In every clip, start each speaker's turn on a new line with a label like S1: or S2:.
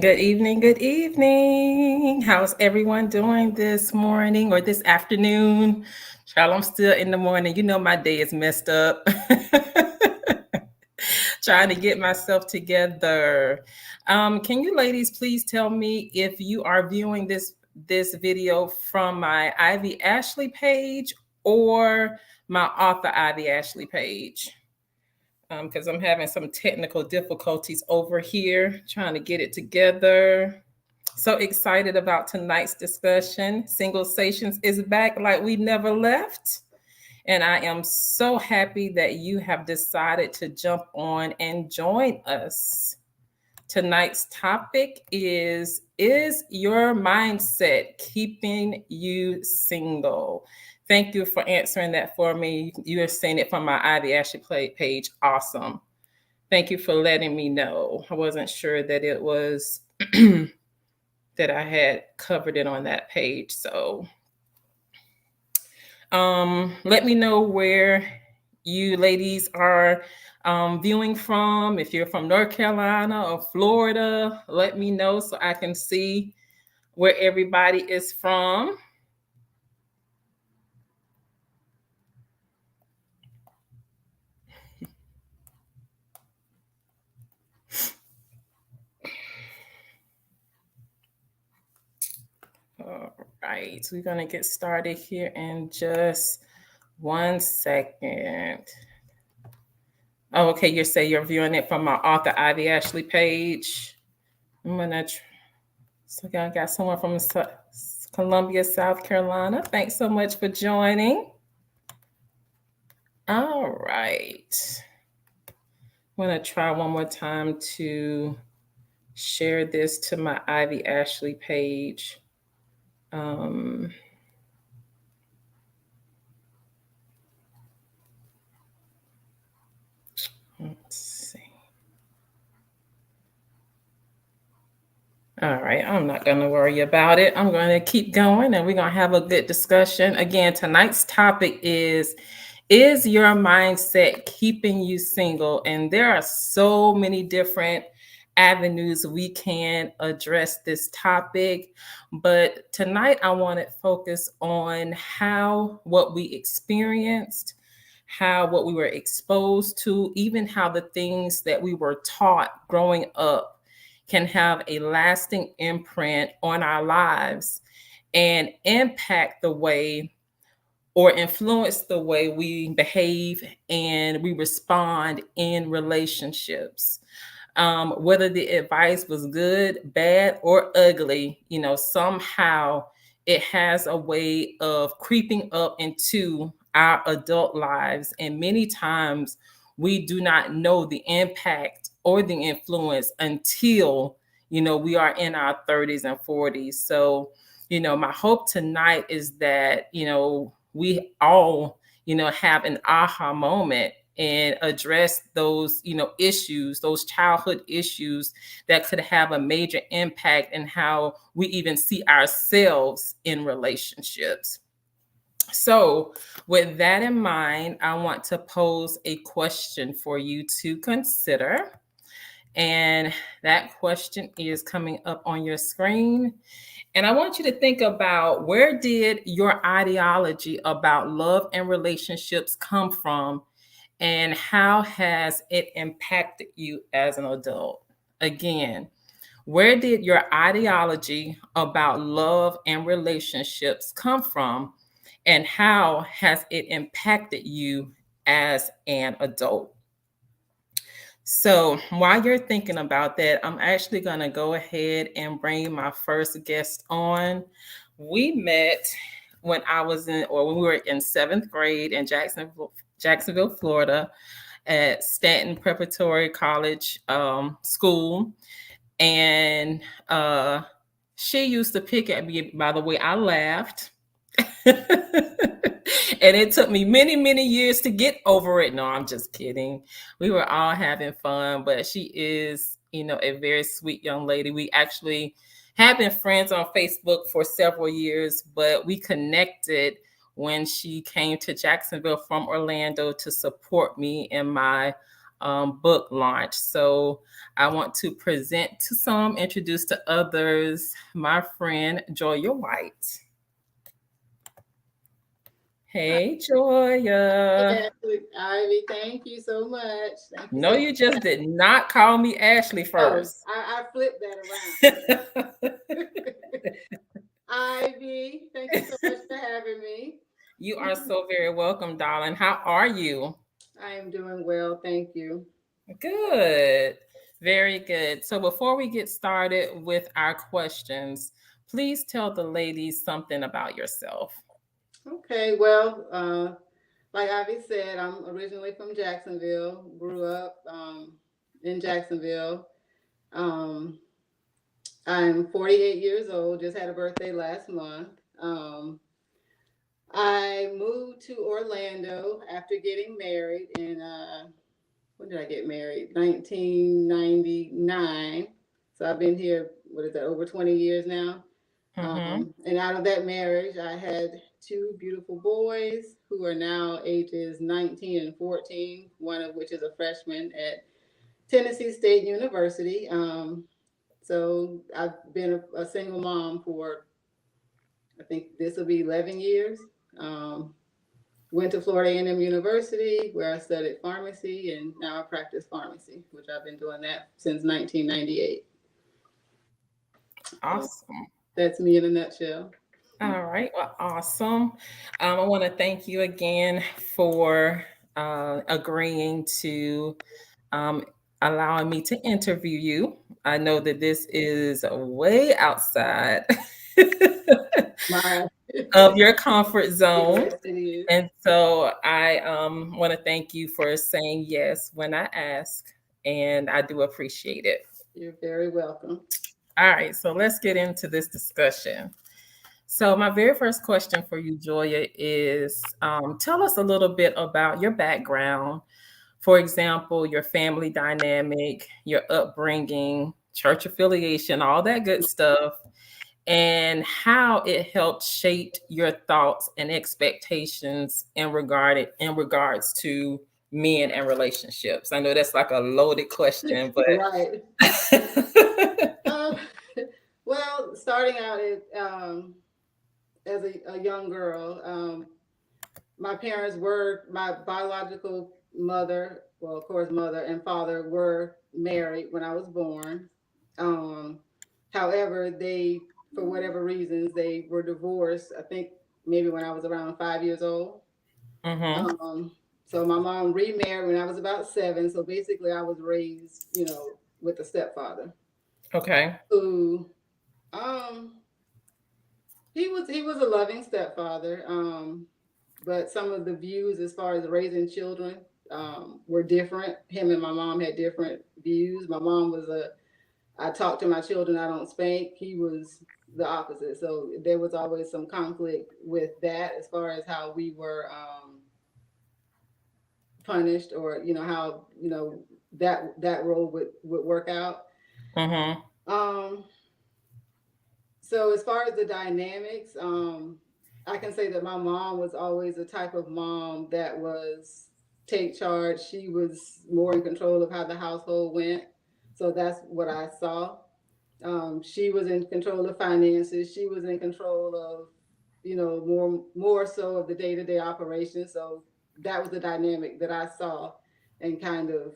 S1: Good evening. Good evening. How's everyone doing this morning or this afternoon? Child, I'm still in the morning. You know, my day is messed up. Trying to get myself together. Can you ladies please tell me if you are viewing this video from my Ivy Ashley page or my author Ivy Ashley page? Because I'm having some technical difficulties over here trying to get it together. So excited about tonight's discussion. Single Sations is back like we never left. And I am so happy that you have decided to jump on and join us. Tonight's topic is your mindset keeping you single? Thank you for answering that for me. You are seeing it from my Ivy Ashley page. Awesome. Thank you for letting me know. I wasn't sure that it was that I had covered it on that page. So let me know where you ladies are viewing from. If you're from North Carolina or Florida, let me know so I can see where everybody is from. All right, we're going to get started here in just 1 second. Oh, okay, you're viewing it from my author Ivy Ashley page. I'm gonna. So I got someone from Columbia, South Carolina. Thanks so much for joining. All right. I'm gonna try one more time to share this to my Ivy Ashley page. Let's see. All right, I'm not going to worry about it. I'm going to keep going and we're going to have a good discussion. Again, tonight's topic is your mindset keeping you single? And there are so many different avenues we can address this topic. But tonight I want to focus on what we experienced, what we were exposed to, even how the things that we were taught growing up can have a lasting imprint on our lives and impact the way or influence the way we behave and we respond in relationships. Whether the advice was good, bad, or ugly, somehow it has a way of creeping up into our adult lives. And many times we do not know the impact or the influence until, we are in our 30s and 40s. So, my hope tonight is that, we all, have an aha moment and address those, issues, those childhood issues that could have a major impact in how we even see ourselves in relationships. So, with that in mind, I want to pose a question for you to consider. And that question is coming up on your screen. And I want you to think about, where did your ideology about love and relationships come from? And how has it impacted you as an adult? Again, where did your ideology about love and relationships come from? And how has it impacted you as an adult? So while you're thinking about that, I'm actually going to go ahead and bring my first guest on. We met when we were in 7th grade in Jacksonville, Florida, at Stanton Preparatory College School. And she used to pick at me by the way I laughed. And it took me many, many years to get over it. No, I'm just kidding. We were all having fun, but she is, a very sweet young lady. We actually have been friends on Facebook for several years, but we connected when she came to Jacksonville from Orlando to support me in my book launch. So I want to present to some, introduce to others, my friend Joya White. Hey, Joya.
S2: Ivy, thank you so much. Thank you
S1: No,
S2: so
S1: you just did not call me Ashley
S2: much. Oh,
S1: first.
S2: I flipped that around. Ivy, thank you so much for having me.
S1: You are so very welcome, darling. How are you?
S2: I am doing well, thank you.
S1: Good. Very good. So before we get started with our questions, please tell the ladies something about yourself.
S2: Okay, well, like Ivy said, I'm originally from Jacksonville, grew up in Jacksonville. Um, I'm 48 years old, just had a birthday last month. Um, I moved to Orlando after getting married in when did I get married? 1999. So I've been here, what is that, over 20 years now.
S1: Mm-hmm.
S2: And out of that marriage, I had two beautiful boys who are now ages 19 and 14, one of which is a freshman at Tennessee State University. So I've been a single mom for, I think this will be 11 years. Um, Went to Florida A&M University where I studied pharmacy and now I practice pharmacy, which I've been doing that since 1998. So
S1: Awesome.
S2: that's me in a nutshell.
S1: All right. Well, awesome. I want to thank you again for agreeing to um, allowing me to interview you. I know that this is way outside
S2: My
S1: of your comfort zone.
S2: yes, it is.
S1: And so I want to thank you for saying yes when I ask, and I do appreciate it.
S2: You're very welcome.
S1: All right, so let's get into this discussion. So, my very first question for you, Joya, is tell us a little bit about your background. For example, your family dynamic, your upbringing, church affiliation, all that good stuff, and how it helped shape your thoughts and expectations in regards to men and relationships. I know that's like a loaded question, but
S2: Right. Um, well, starting out as a young girl, my parents were my biological mother, well, of course, mother and father were married when I was born. Um, However, they, for whatever reasons, they were divorced. I think maybe when I was around 5 years old.
S1: hmm
S2: So my mom remarried when I was about seven. So basically, I was raised, with a stepfather
S1: okay.
S2: who, um, he was a loving stepfather. But some of the views as far as raising children were different. Him and my mom had different views. My mom was I talk to my children, I don't spank. He was the opposite. So there was always some conflict with that as far as how we were punished, or how that role would work out.
S1: hmm
S2: Um, so as far as the dynamics, I can say that my mom was always the type of mom that was take charge. She was more in control of how the household went. So that's what I saw. She was in control of finances. She was in control of, more so of the day to day operations. So that was the dynamic that I saw and kind of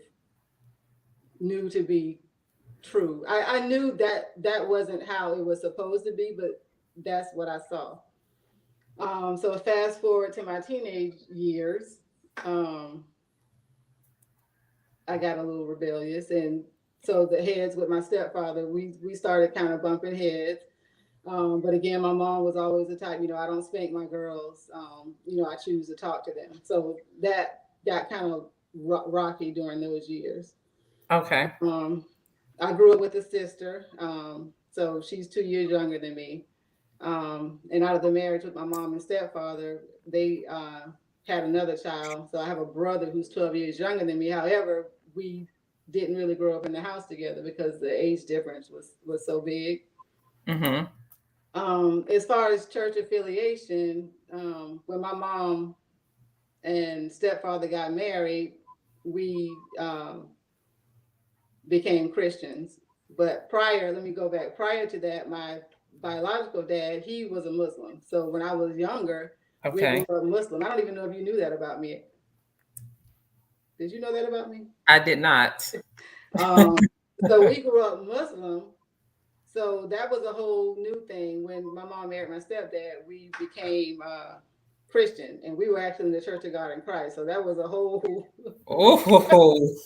S2: knew to be true. I knew that that wasn't how it was supposed to be, but that's what I saw. So fast forward to my teenage years, um, I got a little rebellious, and so the heads with my stepfather, we started kind of bumping heads. But again, my mom was always the type, I don't spank my girls. I choose to talk to them. So that got kind of rocky during those years.
S1: Okay.
S2: Um, I grew up with a sister, so she's 2 years younger than me. And out of the marriage with my mom and stepfather, they had another child. So I have a brother who's 12 years younger than me. However, we didn't really grow up in the house together because the age difference was so big.
S1: hmm
S2: As far as church affiliation, when my mom and stepfather got married, we became Christians. But prior, let me go back. Prior to that, my biological dad, he was a Muslim. So when I was younger, we grew
S1: Okay.
S2: up Muslim. I don't even know if you knew that about me. Did you know that about me?
S1: I did not.
S2: Um, so we grew up Muslim. So that was a whole new thing. When my mom married my stepdad, we became Christian, and we were actually in the Church of God in Christ. So that was a whole.
S1: Oh.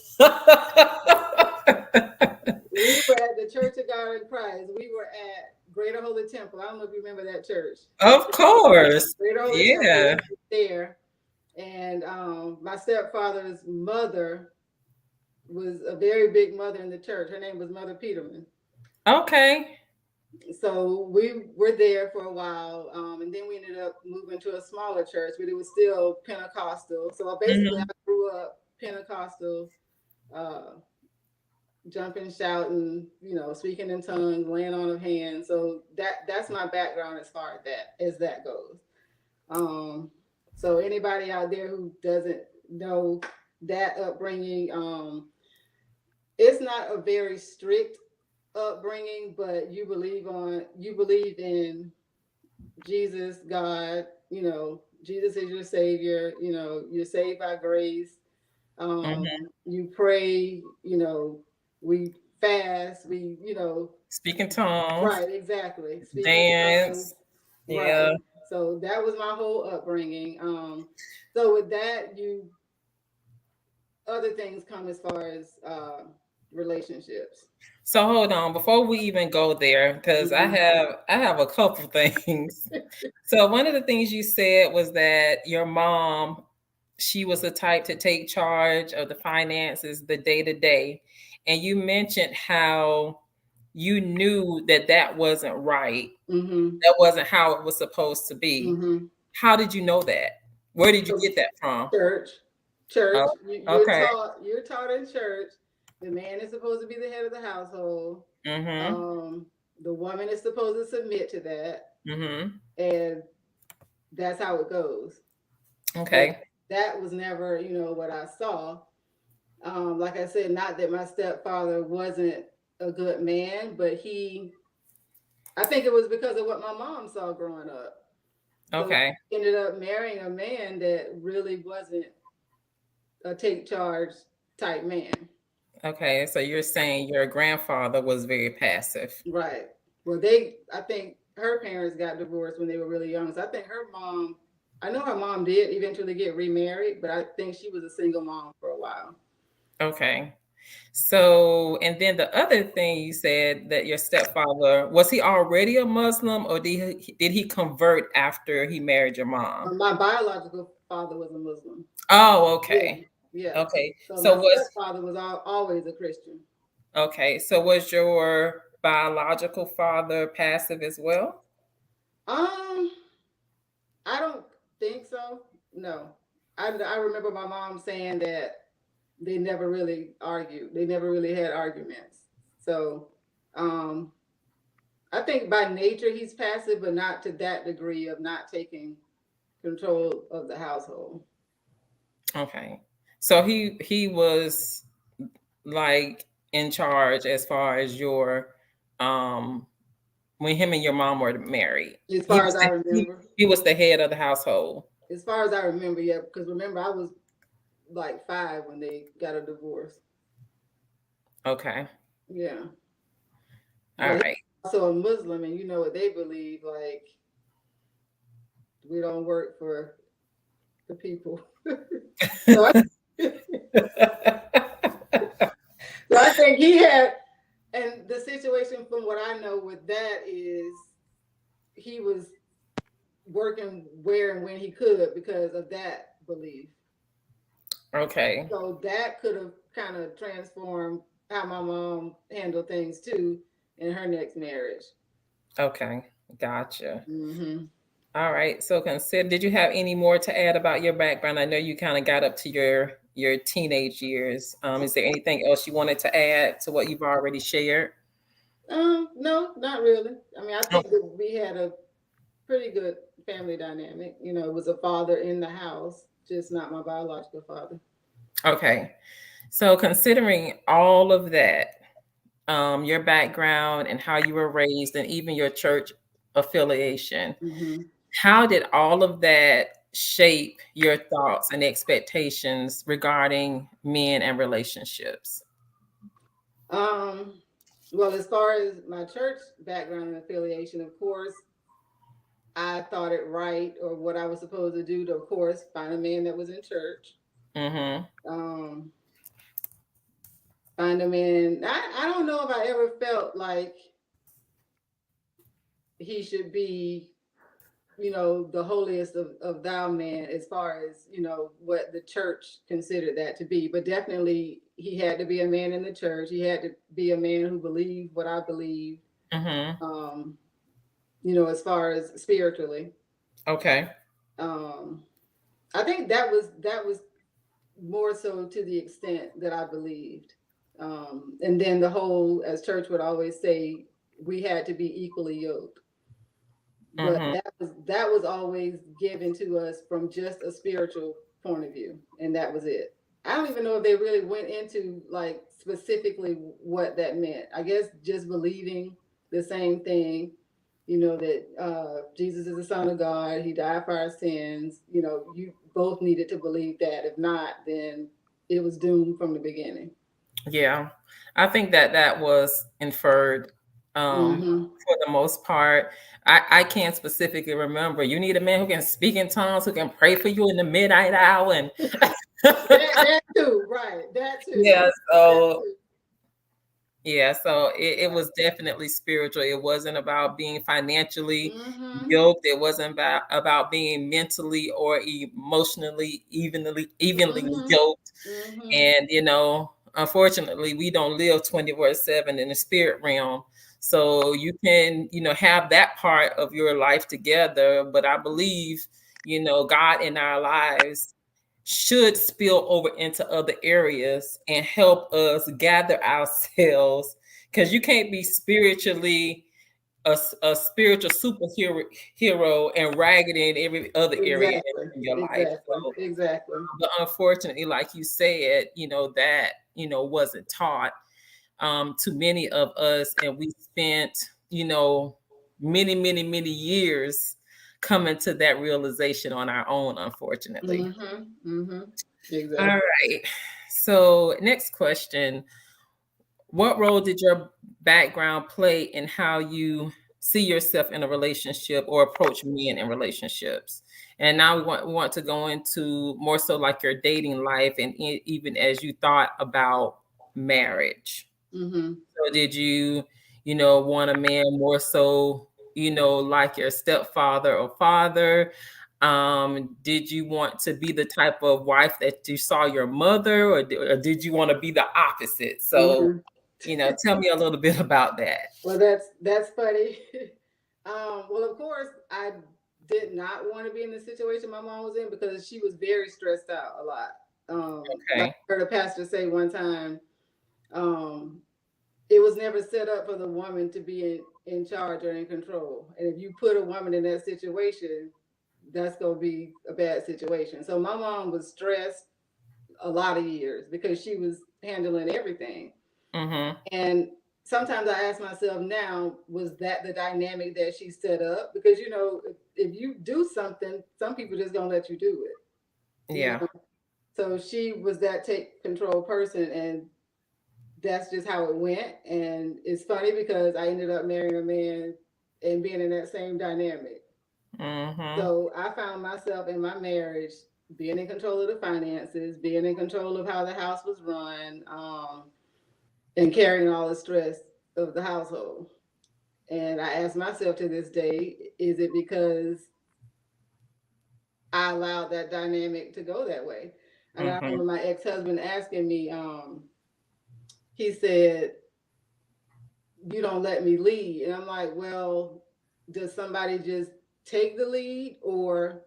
S2: We were at the Church of God in Christ. We were at Greater Holy Temple. I don't know if you remember that church.
S1: Of course.
S2: Greater Holy Temple
S1: Yeah.
S2: was there, and my stepfather's mother was a very big mother in the church. Her name was Mother Peterman.
S1: Okay.
S2: So we were there for a while, and then we ended up moving to a smaller church, but it was still Pentecostal. So basically, I
S1: Hmm.
S2: grew up Pentecostal, uh, jumping, shouting, speaking in tongues, laying on of hands. So that's my background as far as that goes. Um, so anybody out there who doesn't know that upbringing, it's not a very strict upbringing, but you believe in Jesus, God. Jesus is your savior. You're saved by grace.
S1: Hmm.
S2: You pray. We fast.
S1: Speaking tongues,
S2: Right, exactly. Speaking tongues.
S1: dance.
S2: Right.
S1: Yeah.
S2: So that was my whole upbringing. So with that, other things come as far as relationships.
S1: So hold on before we even go there, because I
S2: Mhm.
S1: have I have a couple things. So one of the things you said was that your mom, she was the type to take charge of the finances, the day to day, and you mentioned how you knew that that wasn't right.
S2: Mhm.
S1: That wasn't how it was supposed to be.
S2: Mhm.
S1: How did you know that? Where did you
S2: So
S1: get that from?
S2: church, church.
S1: Oh,
S2: You're
S1: okay.
S2: taught. You're taught in church. The man is supposed to be the head of the household.
S1: Mm-hmm.
S2: Um, the woman is supposed to submit to that,
S1: Mm-hmm.
S2: and that's how it goes. But
S1: Okay.
S2: that was never, what I saw. Like I said, not that my stepfather wasn't a good man, but I think it was because of what my mom saw growing up. So
S1: Okay.
S2: she ended up marrying a man that really wasn't a take charge type man.
S1: Okay. So you're saying your grandfather was very passive.
S2: Right. Well, I think her parents got divorced when they were really young. So I think I know her mom did eventually get remarried, but I think she was a single mom for a while.
S1: Okay. So, and then the other thing you said that your stepfather, was he already a Muslim or did he convert after he married your mom?
S2: My biological father was a Muslim.
S1: Oh,
S2: Yeah.
S1: okay.
S2: Yeah.
S1: Okay.
S2: So
S1: So
S2: my
S1: was
S2: stepfather was always a Christian.
S1: okay. So was your biological father passive as well?
S2: Um, I don't think so. No. I remember my mom saying that they never really argued. They never really had arguments. So, um, I think by nature he's passive, but not to that degree of not taking control of the household.
S1: Okay. So he was like in charge as far as your um when him and your mom were married.
S2: As
S1: He
S2: far as
S1: was
S2: I
S1: the,
S2: remember,
S1: he was the head of the household.
S2: yeah, because remember I was like 5 when they got a divorce.
S1: Okay.
S2: Yeah,
S1: All
S2: but he's
S1: right.
S2: also a Muslim, and you know what they believe, like we don't work for the people. so, I, so I think he had, and the situation from what I know with that is he was working where and when he could because of that belief.
S1: Okay.
S2: So that could have kind of transformed how my mom handled things too in her next marriage.
S1: Okay. Gotcha.
S2: Mm-hmm.
S1: All right. So consider, did you have any more to add about your background? I know you kind of got up to your teenage years. Is there anything else you wanted to add to what you've already shared?
S2: No, not really. I mean, I
S1: Oh,
S2: think that we had a pretty good family dynamic. It was a father in the house, just not my biological father.
S1: Okay. So considering all of that, your background and how you were raised, and even your church affiliation,
S2: Mm-hmm.
S1: how did all of that shape your thoughts and expectations regarding men and relationships?
S2: Um, well, as far as my church background and affiliation, of course, I thought it right or what I was supposed to do to, of course, find a man that was in church.
S1: Mm-hmm.
S2: Um, find a man. I don't know if I ever felt like he should be, the holiest of thou man, as far as, what the church considered that to be. But definitely he had to be a man in the church. He had to be a man who believed what I believed,
S1: Mm-hmm.
S2: um, as far as spiritually.
S1: Okay.
S2: Um, I think that was more so to the extent that I believed. And then the whole, as church would always say, we had to be equally yoked. But
S1: Mm-hmm.
S2: that was always given to us from just a spiritual point of view, and that was it. I don't even know if they really went into like specifically what that meant. I guess just believing the same thing, that Jesus is the Son of God. He died for our sins. You both needed to believe that. If not, then it was doomed from the beginning.
S1: Yeah, I think that that was inferred,
S2: Mm-hmm.
S1: for the most part. I can't specifically remember. You need a man who can speak in tongues, who can pray for you in the midnight hour, and
S2: That too, right? That too.
S1: yeah.
S2: That
S1: So
S2: too.
S1: yeah, so it
S2: Right.
S1: was definitely spiritual. It wasn't about being financially
S2: Mm-hmm.
S1: yoked. It wasn't about being mentally or emotionally evenly
S2: Mm-hmm.
S1: yoked.
S2: Mm-hmm.
S1: And unfortunately, we don't live 24/7 in the spirit realm. So you can, have that part of your life together. But I believe, God in our lives should spill over into other areas and help us gather ourselves, because you can't be spiritually a spiritual superhero hero and ragged in every other area
S2: Exactly.
S1: in your life.
S2: Exactly.
S1: So,
S2: Exactly.
S1: but unfortunately, like you said, that wasn't taught, to many of us, and we spent, many, many, many years coming to that realization on our own, unfortunately.
S2: Mm-hmm. Mm-hmm.
S1: All
S2: Exactly.
S1: right. So, next question. What role did your background play in how you see yourself in a relationship or approach men in relationships? And now we want to go into more so like your dating life, and even as you thought about marriage.
S2: Mm-hmm.
S1: So did you, want a man more so, like your stepfather or father? Did you want to be the type of wife that you saw your mother, or did you want to be the opposite? So,
S2: Mm-hmm.
S1: tell me a little bit about that.
S2: Well, that's funny. Well, of course, I did not want to be in the situation my mom was in because she was very stressed out a lot. Like
S1: Okay.
S2: I heard a pastor say one time, um, it was never set up for the woman to be in charge or in control. And if you put a woman in that situation, that's going to be a bad situation. So my mom was stressed a lot of years because she was handling everything.
S1: Mm-hmm.
S2: And sometimes I ask myself now, was that the dynamic that she set up? Because, if you do something, some people just going to let you do it,
S1: Yeah.
S2: So she was that take control person. And that's just how it went. And it's funny because I ended up marrying a man and being in that same dynamic.
S1: Mm-hmm.
S2: So I found myself in my marriage being in control of the finances, being in control of how the house was run, and carrying all the stress of the household. And I ask myself to this day, is it because I allowed that dynamic to go that way? And I
S1: Mm-hmm.
S2: remember my ex husband asking me, he said, you don't let me lead. And I'm like, well, does somebody just take the lead, or,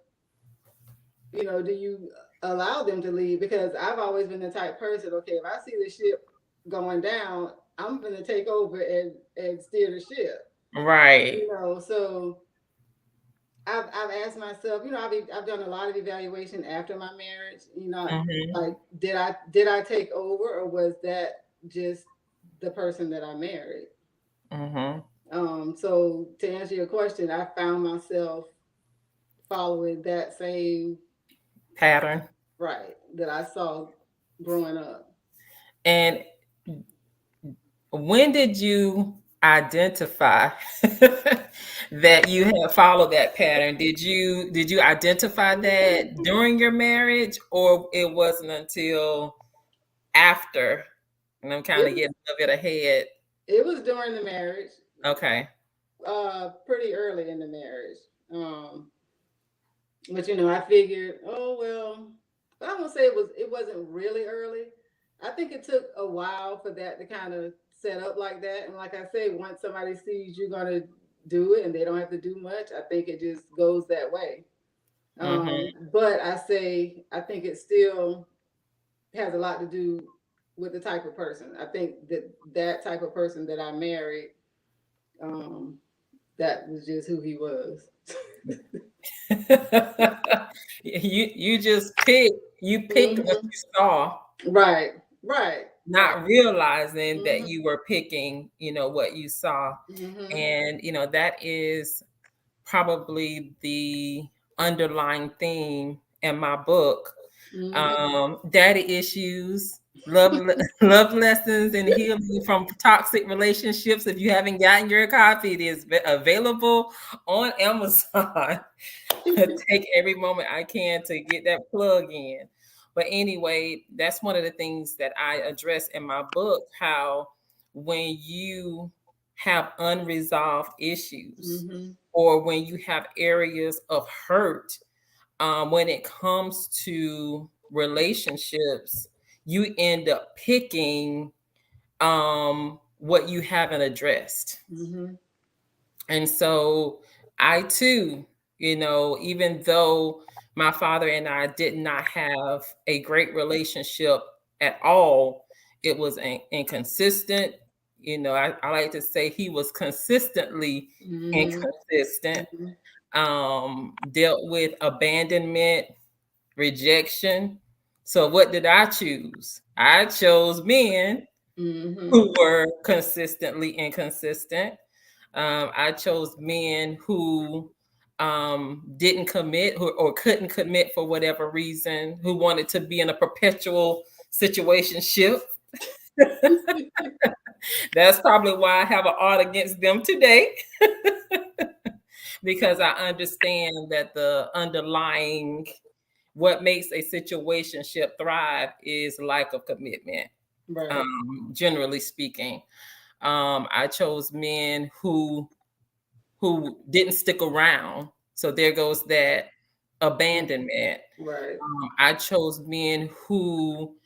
S2: do you allow them to lead? Because I've always been the type person, okay, if I see the ship going down, I'm going to take over and steer the ship,
S1: Right.
S2: So I've asked myself, I've done a lot of evaluation after my marriage.
S1: Mm-hmm.
S2: Like did I take over, or was that just the person that I married?
S1: Mm-hmm.
S2: So to answer your question, I found myself following that same
S1: Pattern.
S2: right that I saw growing up.
S1: And when did you identify that you had followed that pattern? Did you identify that during your marriage, or it wasn't until after? And I'm kind
S2: It
S1: of
S2: was
S1: getting a bit ahead.
S2: it was during the marriage,
S1: Okay.
S2: pretty early in the marriage. But I figured, oh well, but I won't say it wasn't really early. I think it took a while for that to kind of set up like that. And like I say, once somebody sees you're gonna do it and they don't have to do much, I think it just goes that way.
S1: Mm-hmm.
S2: But I think it still has a lot to do with the type of person. I think that type of person that I married, um, that was just who he was.
S1: You just picked what
S2: Hmm.
S1: you saw,
S2: Right, right, right.
S1: not realizing that
S2: Hmm.
S1: you were picking, what you saw.
S2: Hmm.
S1: And that is probably the underlying theme in my book.
S2: Hmm.
S1: Daddy issues, love lessons, and healing from toxic relationships. If you haven't gotten your copy, it is available on Amazon. Take every moment I can to get that plug in. But anyway, that's one of the things that I address in my book, how when you have unresolved issues,
S2: Hmm.
S1: or when you have areas of hurt, when it comes to relationships, you end up picking what you haven't addressed.
S2: Hmm.
S1: And so I too, even though my father and I did not have a great relationship at all, it was inconsistent. I like to say he was consistently
S2: Hmm.
S1: inconsistent.
S2: Hmm.
S1: Dealt with abandonment, rejection. So what did I choose? I chose men
S2: Hmm.
S1: who were consistently inconsistent. I chose men who didn't commit, or couldn't commit for whatever reason, who wanted to be in a perpetual situationship. That's probably why I have an art against them today, because I understand that the underlying, what makes a situationship thrive is lack of commitment,
S2: Right.
S1: generally speaking. I chose men who didn't stick around. So there goes that abandonment.
S2: Right.
S1: I chose men who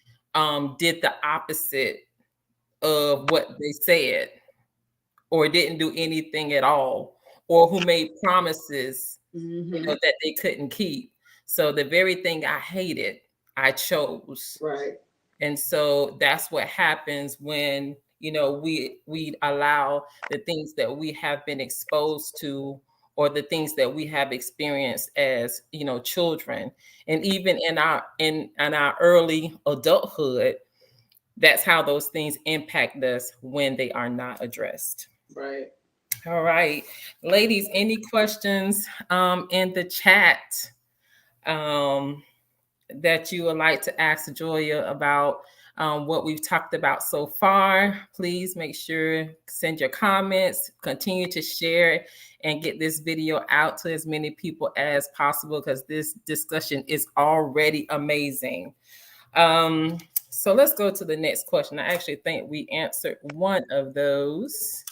S1: did the opposite of what they said, or didn't do anything at all, or who made promises,
S2: Hmm.
S1: that they couldn't keep. So the very thing I hated, I chose.
S2: Right.
S1: And so that's what happens when, we allow the things that we have been exposed to, or the things that we have experienced as, children, and even in our early adulthood. That's how those things impact us when they are not addressed.
S2: Right.
S1: All right, ladies, any questions in the chat um, that you would like to ask Joya about what we've talked about so far? Please make sure, send your comments, continue to share, and get this video out to as many people as possible, because this discussion is already amazing. Um, so let's go to the next question. I actually think we answered one of those,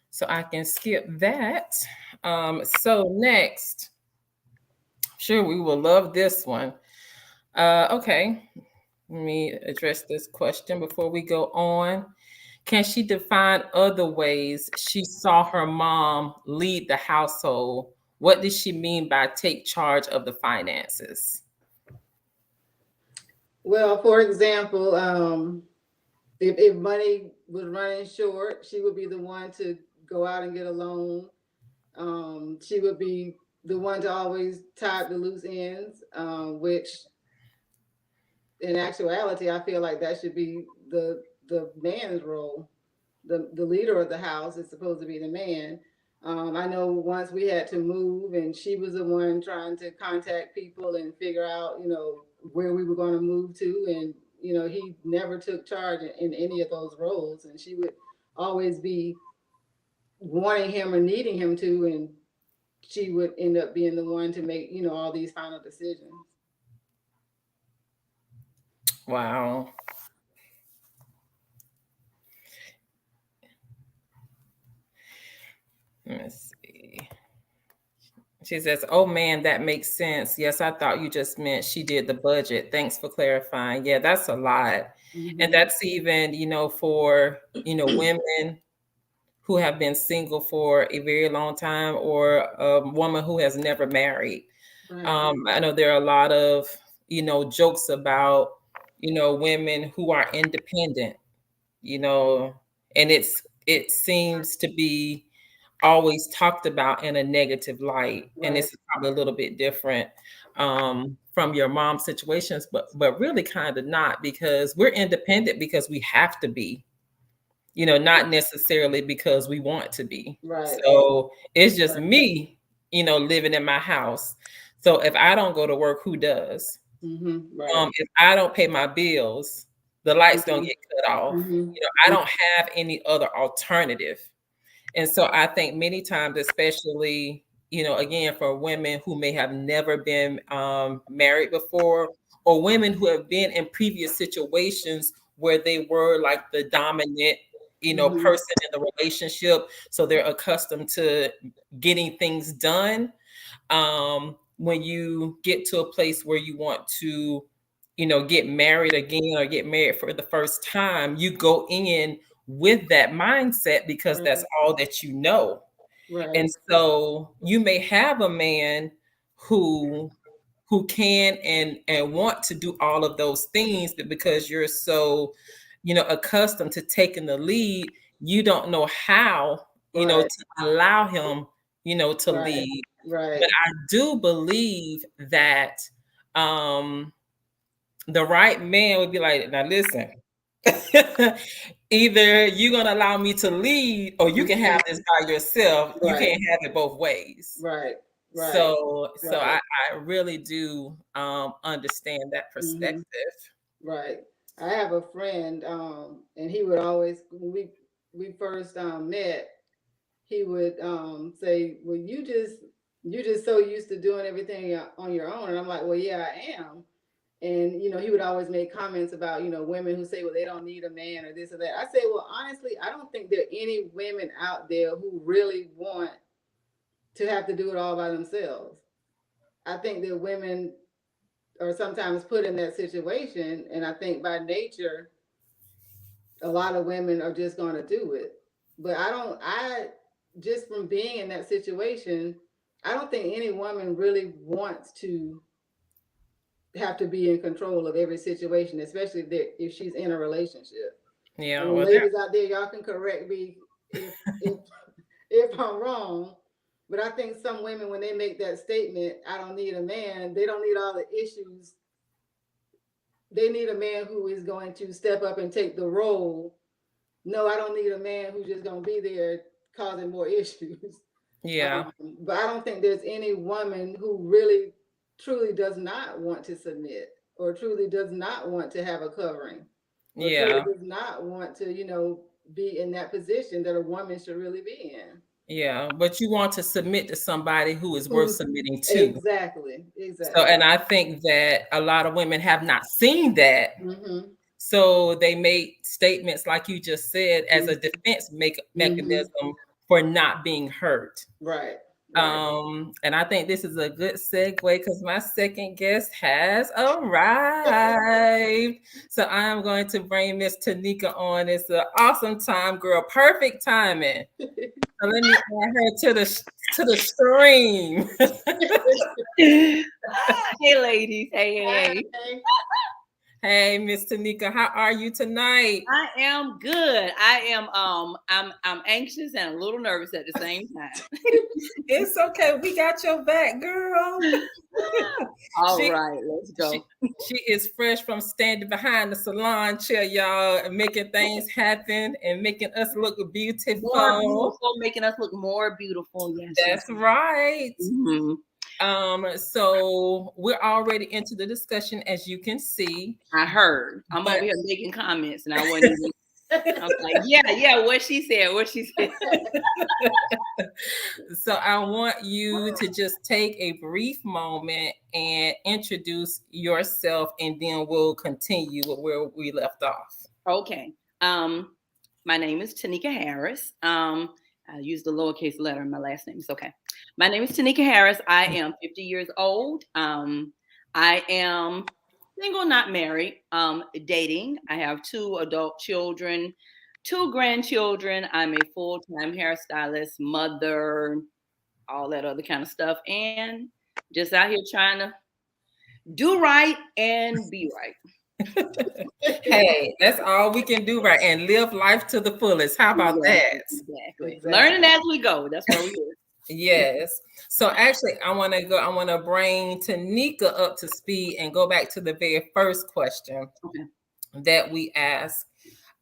S1: so I can skip that. So next, sure, we will love this one. Okay, let me address this question before we go on. Can she define other ways she saw her mom lead the household? What does she mean by take charge of the finances?
S2: Well, for example, if money was running short, she would be the one to go out and get a loan. She would be the one to always tie up the loose ends, which in actuality, I feel like that should be the man's role. The leader of the house is supposed to be the man. I know once we had to move, and she was the one trying to contact people and figure out, where we were going to move to, and he never took charge in any of those roles, and she would always be wanting him or needing him to, and she would end up being the one to make all these final decisions.
S1: Wow. Let's see. She says, "Oh man, that makes sense. Yes, I thought you just meant she did the budget. Thanks for clarifying. Yeah, that's a lot. And that's even, for, women who have been single for a very long time, or a woman who has never married.
S2: Right.
S1: I know there are a lot of, jokes about, women who are independent, you know, and it seems to be always talked about in a negative light. And
S2: Right.
S1: this is probably a little bit different from your mom's situations, but really kind of not, because we're independent because we have to be, not necessarily because we want to be.
S2: Right.
S1: So it's just
S2: Right.
S1: me, living in my house. So if I don't go to work, who does?
S2: Right.
S1: If I don't pay my bills, the lights don't
S2: Mhm.
S1: get cut off.
S2: Mhm.
S1: I don't have any other alternative. And so I think many times, especially, again, for women who may have never been married before, or women who have been in previous situations where they were like the dominant,
S2: Mhm.
S1: person in the relationship. So they're accustomed to getting things done. When you get to a place where you want to, get married again or get married for the first time, you go in with that mindset because that's
S2: Right.
S1: all that you know.
S2: Right.
S1: And so you may have a man who can and want to do all of those things, but because you're so, accustomed to taking the lead, you don't know how,
S2: Right.
S1: to allow him, to
S2: Right.
S1: lead. But
S2: Right.
S1: I do believe that the right man would be like, now listen, either you're gonna allow me to lead or you can have this by yourself. You
S2: Right.
S1: can't have it both ways.
S2: Right. Right.
S1: So
S2: Right.
S1: I really do understand that
S2: Mhm.
S1: perspective.
S2: Right. I have a friend, and he would always, when we first met, he would say, "Well, you just so used to doing everything on your own," and I'm like, "Well, yeah, I am." And he would always make comments about women who say, "Well, they don't need a man or this or that." I say, "Well, honestly, I don't think there are any women out there who really want to have to do it all by themselves. I think that women are sometimes put in that situation, and I think by nature, a lot of women are just going to do it. But I don't. I just from being in that situation, I don't think any woman really wants to have to be in control of every situation, especially if she's in a relationship.
S1: Yeah,
S2: And
S1: well, there.
S2: ladies out there, y'all can correct me if if I'm wrong. But I think some women, when they make that statement, "I don't need a man," they don't need all the issues. They need a man who is going to step up and take the role. No, I don't need a man who's just going to be there causing more issues.
S1: Yeah,
S2: But I don't think there's any woman who really, truly does not want to submit, or truly does not want to have a covering, or truly
S1: yeah,
S2: does not want to, be in that position that a woman should really be in.
S1: yeah. But you want to submit to somebody who is worth
S2: Who's
S1: submitting to.
S2: exactly,
S1: So,
S2: exactly.
S1: and I think that a lot of women have not seen that.
S2: Mm-hmm.
S1: So they make statements like you just said as a
S2: Mm-hmm.
S1: defense
S2: Mm-hmm.
S1: mechanism for not being hurt.
S2: Right. Right.
S1: And I think this is a good segue because my second guest has arrived. So I am going to bring Miss Tanika on. It's an awesome time, girl. Perfect timing. So let me add her to the stream.
S3: Hey, ladies. Hey, hey, hey.
S2: Hi.
S1: Hey, Miss Tanika, how are you tonight?
S3: I am good. I am I'm anxious and a little nervous at the same time.
S1: It's okay. We got your back, girl.
S3: All
S1: she
S3: right, let's
S1: she
S3: go.
S1: she is fresh from standing behind the salon chair, y'all, and making things happen and making us look
S3: More
S1: beautiful.
S3: beautiful, making us look more beautiful. Yes, yes.
S1: That's right.
S3: hmm
S1: So we're already into the discussion, as you can see,
S3: I heard. I'm
S1: but
S3: over here making comments and I wasn't even I was like, yeah, what she said, what she said.
S1: so I want you to just take a brief moment and introduce yourself, and then we'll continue with where we left off.
S3: Okay. My name is Tanika Harris. I use the lowercase letter in my last name. It's okay. My name is Tanika Harris. I am 50 years old. I am single, not married. Dating. I have 2 adult children, 2 grandchildren. I'm a full-time hairstylist, mother, all that other kind of stuff, and just out here trying to do right and be right.
S1: Hey, that's all we can do, right? And live life to the fullest. How about that?
S3: Exactly.
S2: Exactly.
S3: Learning as we go. That's where we are.
S1: Yes. So actually, I want to bring Tanika up to speed and go back to the very first question
S3: Okay.
S1: that we asked.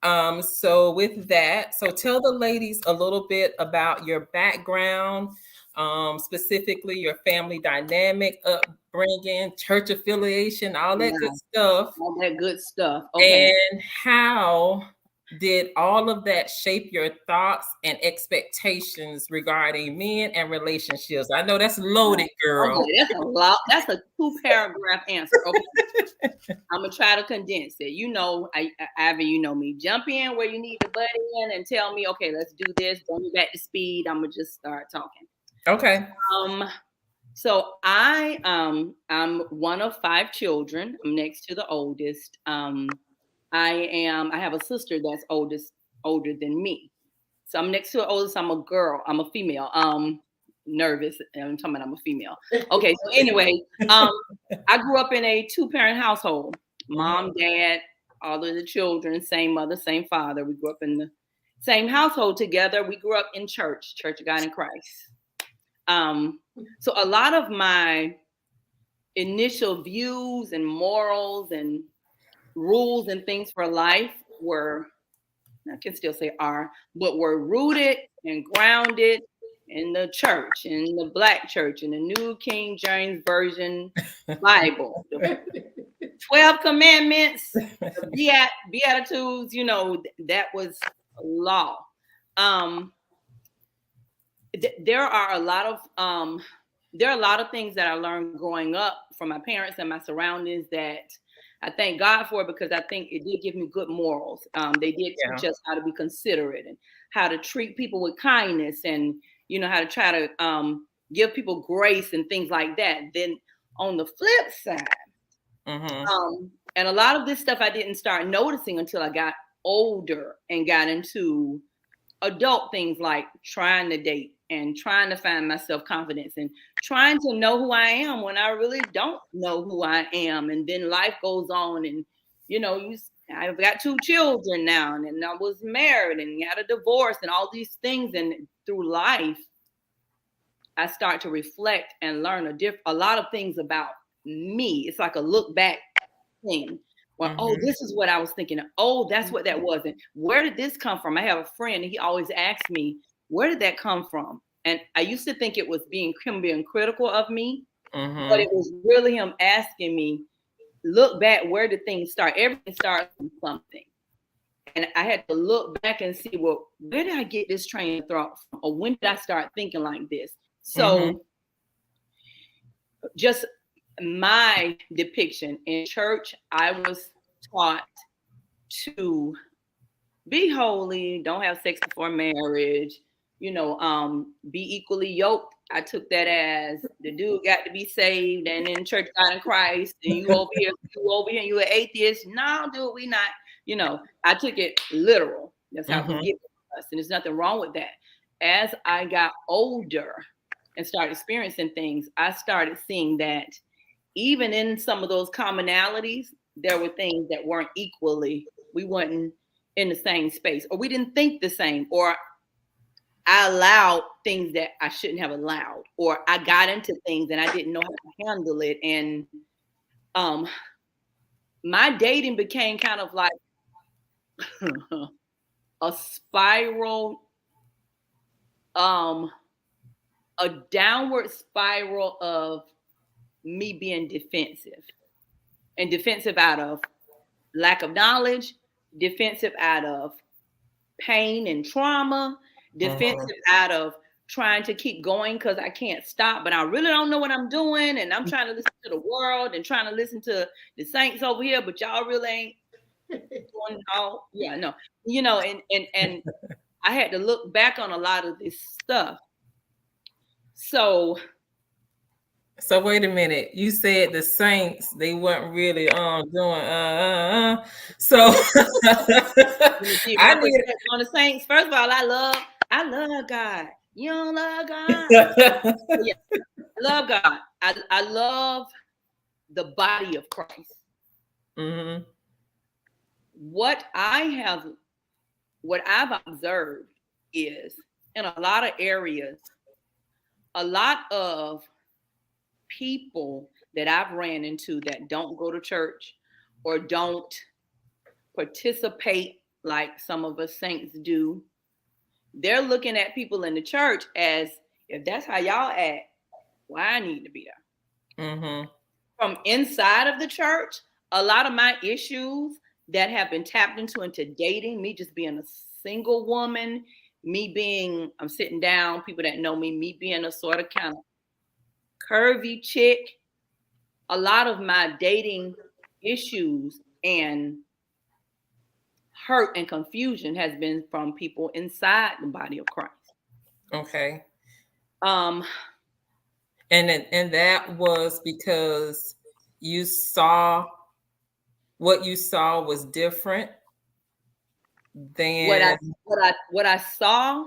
S1: So with that, so tell the ladies a little bit about your background, specifically your family dynamic, upbringing, church affiliation, all that good
S3: Yeah.
S1: stuff,
S3: All that good stuff. Okay.
S1: and how did all of that shape your thoughts and expectations regarding men and relationships? I know that's loaded, girl.
S3: Okay. That's a lot. That's a 2 paragraph answer. Okay. I'm gonna try to condense it. Ivy, you know me. Jump in where you need to butt in and tell me, okay, let's do this. Bring me back to speed. I'm gonna just start talking.
S1: Okay.
S3: Um, so I'm one of 5 children. I'm next to the oldest. I have a sister that's older than me. So I'm next to the oldest. I'm a girl. I'm a female. Nervous. I'm talking about I'm a female. Okay. So anyway, I grew up in a 2-parent household. Mom, dad, all of the children, same mother, same father. We grew up in the same household together. We grew up in Church of God in Christ. So a lot of my initial views and morals and rules and things for life were, I can still say are, but were rooted and grounded in the church, in the Black church, in the New King James Version Bible, the 12 commandments, the Beatitudes, that was law. Um, there are a lot of things that I learned growing up from my parents and my surroundings that I thank God for, because I think it did give me good morals. They did teach
S1: Yeah.
S3: us how to be considerate and how to treat people with kindness, and how to try to give people grace and things like that. Then on the flip side, and a lot of this stuff I didn't start noticing until I got older and got into adult things like trying to date and trying to find my self-confidence and trying to know who I am when I really don't know who I am. And then life goes on, and I've got 2 children now, and I was married and had a divorce and all these things. And through life, I start to reflect and learn a lot of things about me. It's like a look back thing. Well, oh, this is what I was thinking. Oh, that's what that was. And where did this come from? I have a friend, and he always asks me, where did that come from? And I used to think it was him being critical of me, but it was really him asking me, look back, where did things start? Everything starts from something. And I had to look back and see, well, where did I get this train of thought from? Or when did I start thinking like this? So just my depiction in church, I was taught to be holy, don't have sex before marriage, be equally yoked. I took that as the dude got to be saved, and in Church of God in Christ, and you over here, and you an atheist. No, dude, we not. I took it literal. That's how it was given to us, and there's nothing wrong with that. As I got older and started experiencing things, I started seeing that even in some of those commonalities, there were things that weren't equally, we weren't in the same space, or we didn't think the same, or I allowed things that I shouldn't have allowed, or I got into things and I didn't know how to handle it. And my dating became kind of like a spiral, a downward spiral of me being defensive, and defensive out of lack of knowledge, defensive out of pain and trauma, defensive out of trying to keep going because I can't stop, but I really don't know what I'm doing. And I'm trying to listen to the world and trying to listen to the saints over here, but y'all really ain't doing all. Yeah, no. You know, and I had to look back on a lot of this stuff. So
S1: wait a minute. You said the saints, they weren't really doing so
S3: I need on the saints. First of all, I love God. You don't love God? Yeah, I love God. I love the body of Christ.
S1: Mm-hmm.
S3: What I've observed is, in a lot of areas, a lot of people that I've ran into that don't go to church or don't participate like some of us saints do, they're looking at people in the church as, if that's how y'all act, well, I need to be there.
S1: Mm-hmm.
S3: From inside of the church, a lot of my issues that have been tapped into dating, me just being a single woman, I'm sitting down, people that know me being a sort of kind of curvy chick, a lot of my dating issues and hurt and confusion has been from people inside the body of Christ.
S1: Okay. And that was because you saw what you saw was different than
S3: what I saw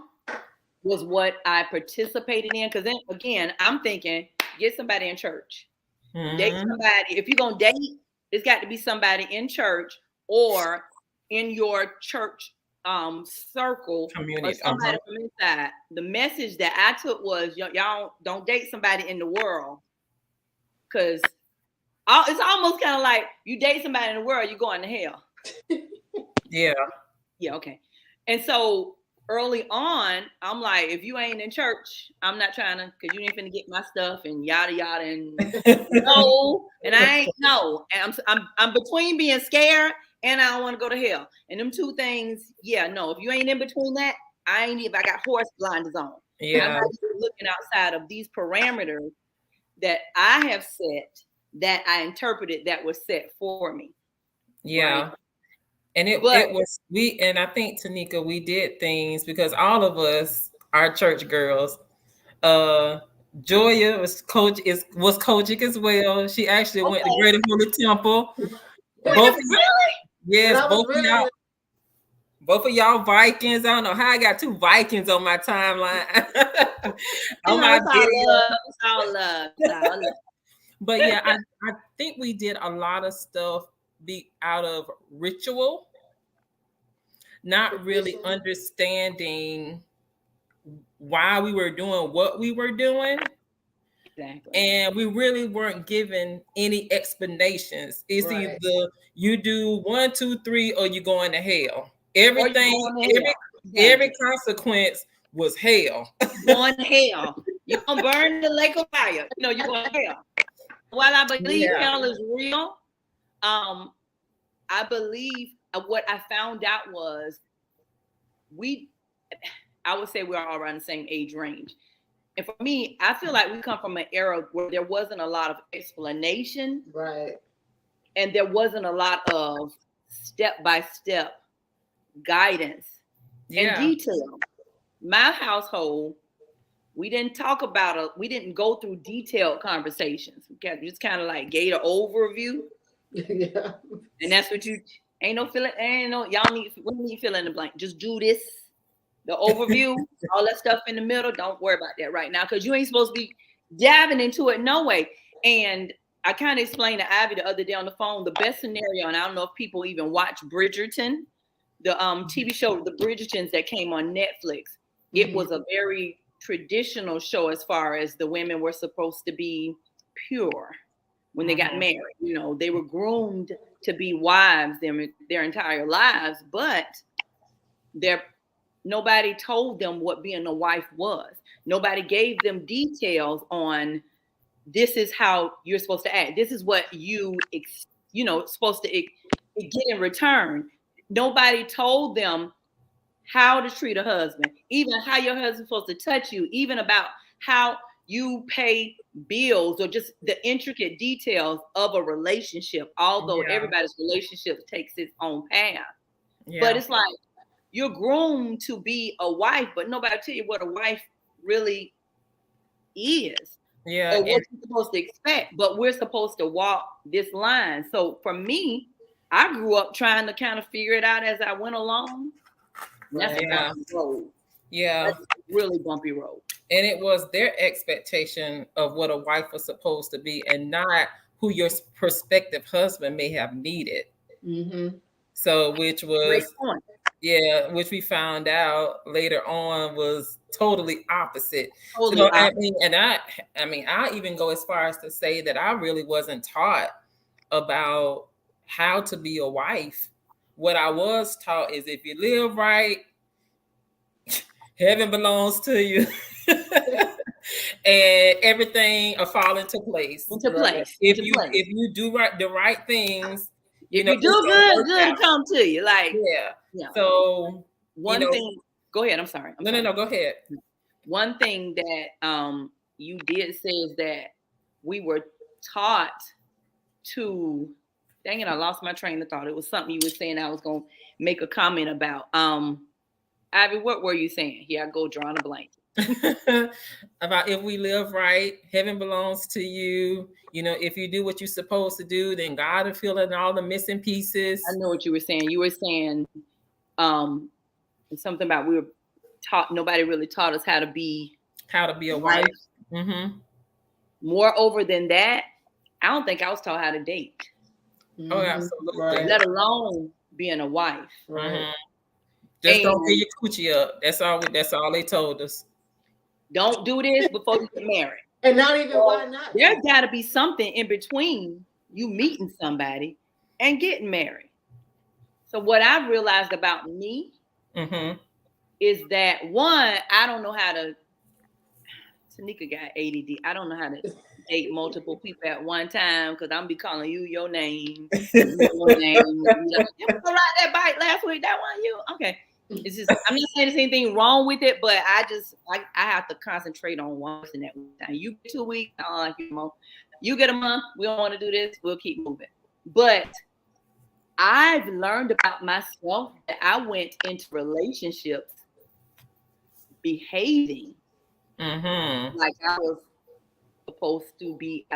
S3: was what I participated in. Because then again, I'm thinking, get somebody in church. Mm-hmm. Date somebody. If you're gonna date, it's got to be somebody in church or in your church circle, community, or somebody from inside. The message that I took was, y'all don't date somebody in the world, because it's almost kind of like you date somebody in the world, you're going to hell.
S1: Yeah.
S3: Okay. And so early on, I'm like, if you ain't in church, I'm not trying to, because you ain't finna get my stuff and yada yada and no, and I ain't no, and I'm between being scared and I don't want to go to hell. And them two things, no. If you ain't in between that, I got horse blinders on.
S1: Yeah.
S3: I'm not looking outside of these parameters that I have set, that I interpreted, that was set for me.
S1: Yeah. Right? And it was, and I think, Tanika, we did things because all of us are church girls. Joya was Kojic as well. She actually went to Greater Holy Temple.
S3: Really?
S1: Yes, both of y'all Vikings. I don't know how I got two Vikings on my timeline. On my video.
S3: All love.
S1: But yeah, I think we did a lot of stuff out of ritual, not really understanding why we were doing what we were doing.
S3: Exactly.
S1: And we really weren't given any explanations. It's either you do 1, 2, 3, or you're going to hell. Everything, every consequence was hell.
S3: Going to hell. You're going to burn the lake of fire. You're going to hell. While I believe hell is real, I believe what I found out was I would say we're all around the same age range. And for me, I feel like we come from an era where there wasn't a lot of explanation.
S2: Right.
S3: And there wasn't a lot of step-by-step guidance and detail. My household, we didn't we didn't go through detailed conversations. We just kind of like gave an overview.
S2: Yeah.
S3: And that's what y'all need fill in the blank. Just do this. The overview, all that stuff in the middle, don't worry about that right now, because you ain't supposed to be diving into it no way. And I kind of explained to Ivy the other day on the phone, the best scenario, and I don't know if people even watch Bridgerton, the TV show, the Bridgertons that came on Netflix. It was a very traditional show as far as the women were supposed to be pure when they got married. You know, they were groomed to be wives their entire lives, but nobody told them what being a wife was. Nobody gave them details on this is how you're supposed to act. This is what supposed to get in return. Nobody told them how to treat a husband, even how your husband's supposed to touch you, even about how you pay bills or just the intricate details of a relationship, although everybody's relationship takes its own path. But it's like you're groomed to be a wife, but nobody tell you what a wife really is. Or what you're supposed to expect, but we're supposed to walk this line. So for me, I grew up trying to kind of figure it out as I went along. That's a bumpy road.
S1: Yeah.
S3: That's a really bumpy road.
S1: And it was their expectation of what a wife was supposed to be and not who your prospective husband may have needed. So, which was, which we found out later on was totally opposite.
S3: Totally
S1: opposite. I even go as far as to say that I really wasn't taught about how to be a wife. What I was taught is if you live right, heaven belongs to you. And everything will fall into place. If you do the right things,
S3: if you do good will come to you. Like
S1: So
S3: one thing. Go ahead. I'm sorry.
S1: No. Go ahead.
S3: One thing that you did say is that we were taught to. Dang it! I lost my train of thought. It was something you were saying. I was going to make a comment about. Ivy, what were you saying? Here I go drawing a blank.
S1: About if we live right, heaven belongs to you. You know, if you do what you're supposed to do, then God will fill in all the missing pieces.
S3: I know what you were saying. You were saying something about we were taught. Nobody really taught us how to be
S1: a wife.
S3: Moreover than that, I don't think I was taught how to date.
S1: Oh, absolutely.
S3: Let alone being a wife.
S1: Just don't get your coochie up. That's all they told us.
S3: Don't do this before you get married.
S2: And not even why not?
S3: There's got to be something in between you meeting somebody and getting married. So what I realized about me is that one, I don't know how to. Tanika got ADD. I don't know how to date multiple people at one time because I'm be calling you your name. Your name. Like, you ride that bike last week. That one you okay? It's just I'm not saying there's anything wrong with it, but I have to concentrate on one person at one time. You get 2 weeks, I don't like you more. You get a month, we don't want to do this, we'll keep moving. But I've learned about myself that I went into relationships behaving like I was supposed to be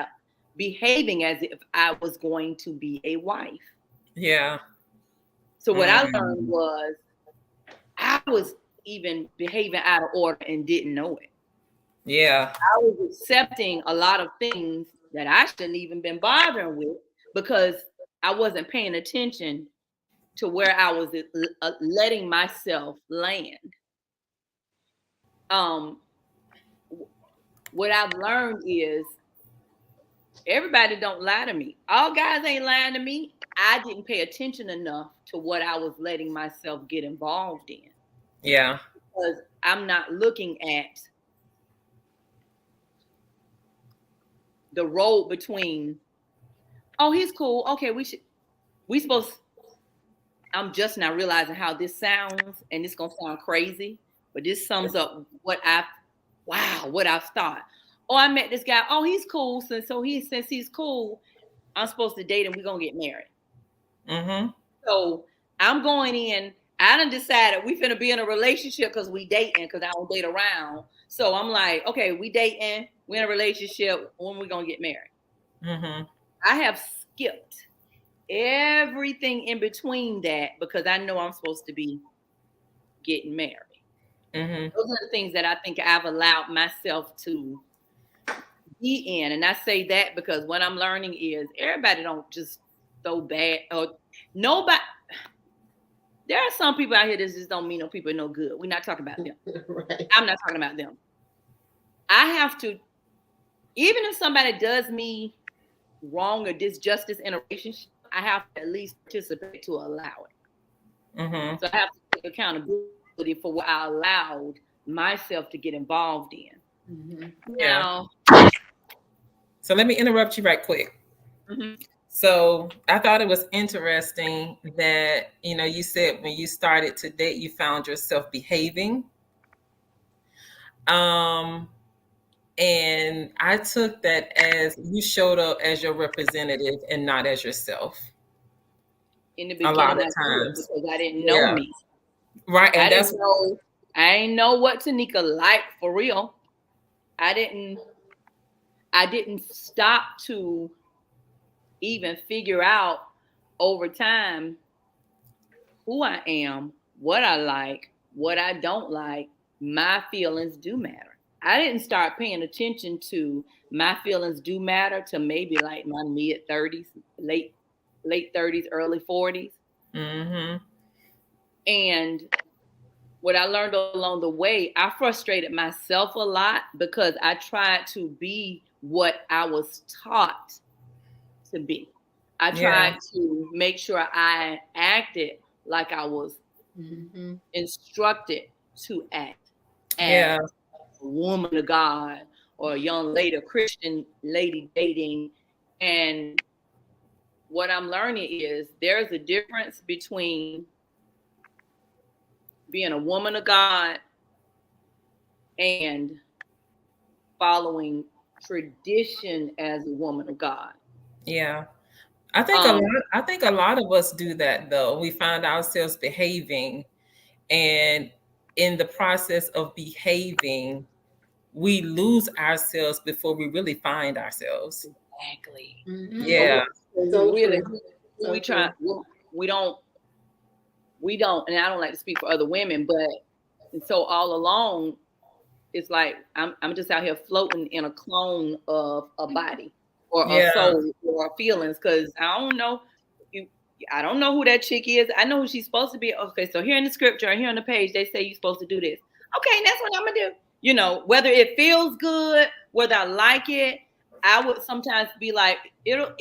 S3: behaving as if I was going to be a wife.
S1: Yeah.
S3: So what I learned was I was even behaving out of order and didn't know it.
S1: Yeah.
S3: I was accepting a lot of things that I shouldn't even been bothering with because I wasn't paying attention to where I was letting myself land. What I've learned is everybody don't lie to me. All guys ain't lying to me. I didn't pay attention enough to what I was letting myself get involved in.
S1: Yeah.
S3: Because I'm not looking at the road between, oh, he's cool. Okay, I'm just now realizing how this sounds, and it's going to sound crazy, but this sums up what I've thought. Oh, I met this guy. Oh, he's cool. Since he's cool, I'm supposed to date him. We're going to get married. So I'm going in. I done decided we finna be in a relationship because we dating because I don't date around. So I'm like, okay, we dating. We're in a relationship. When we going to get married? I have skipped everything in between that because I know I'm supposed to be getting married. Those are the things that I think I've allowed myself to be in. And I say that because what I'm learning is everybody don't just so bad or nobody. There are some people out here that just don't mean no people no good. We're not talking about them.
S2: Right.
S3: I'm not talking about them. I have to, even if somebody does me wrong or disjustice in a relationship, I have to at least participate to allow it.
S1: Mm-hmm.
S3: So I have to take accountability for what I allowed myself to get involved in.
S2: Mm-hmm.
S1: Yeah.
S3: Now,
S1: So let me interrupt you right quick.
S3: mm-hmm.
S1: So I thought it was interesting that, you said when you started to date, you found yourself behaving. Um, and I took that as you showed up as your representative and not as yourself.
S3: In the
S1: A lot
S3: beginning,
S1: of
S3: I did
S1: times.
S3: because I didn't know
S1: Yeah.
S3: me.
S1: Right.
S3: I
S1: And
S3: didn't know. I didn't know what Tanika liked for real. I didn't stop to even figure out over time who I am, what I like, what I don't like. My feelings do matter. I didn't start paying attention to my feelings do matter to maybe like my mid 30s, late 30s, early 40s.
S1: Mm-hmm.
S3: And what I learned along the way, I frustrated myself a lot because I tried to be what I was taught to be. I
S1: Yeah.
S3: tried to make sure I acted like I was
S2: Mm-hmm.
S3: instructed to act as
S1: Yeah.
S3: a woman of God or a young lady, a Christian lady dating. And what I'm learning is there's a difference between being a woman of God and following tradition as a woman of God.
S1: Yeah. I think a lot
S3: Um,
S1: I think a lot of us do that though. We find ourselves behaving, and in the process of behaving, we lose ourselves before we really find ourselves.
S3: exactly.
S2: Mm-hmm.
S3: So,
S1: Yeah.
S2: So
S3: really,
S2: true.
S3: we
S2: So
S3: try.
S2: true.
S3: We don't. We don't. And I don't like to speak for other women, but and so all along, it's like I'm just out here floating in a clone of a body or a
S1: Yeah.
S3: soul or feelings because I don't know you. I don't know who that chick is. I know who she's supposed to be. Okay, so here in the scripture, here on the page, they say you're supposed to do this. Okay, and that's what I'm gonna do. Whether it feels good, whether I like it, I would sometimes be like, it'll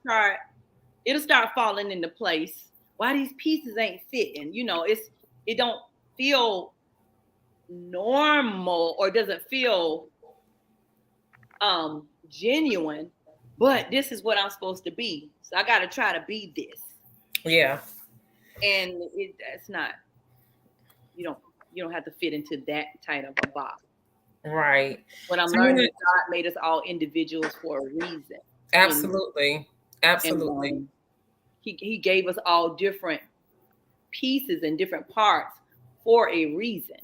S3: start falling into place. Why these pieces ain't fitting? It don't feel normal or doesn't feel genuine, but this is what I'm supposed to be. So I got to try to be this.
S1: Yeah.
S3: And that's not you don't you don't have to fit into that tight of a box.
S1: Right.
S3: What I'm
S1: So I'm
S3: learning
S1: gonna,
S3: is God made us all individuals for a reason. And
S1: absolutely.
S3: and
S1: Absolutely.
S3: he gave us all different pieces and different parts for a reason.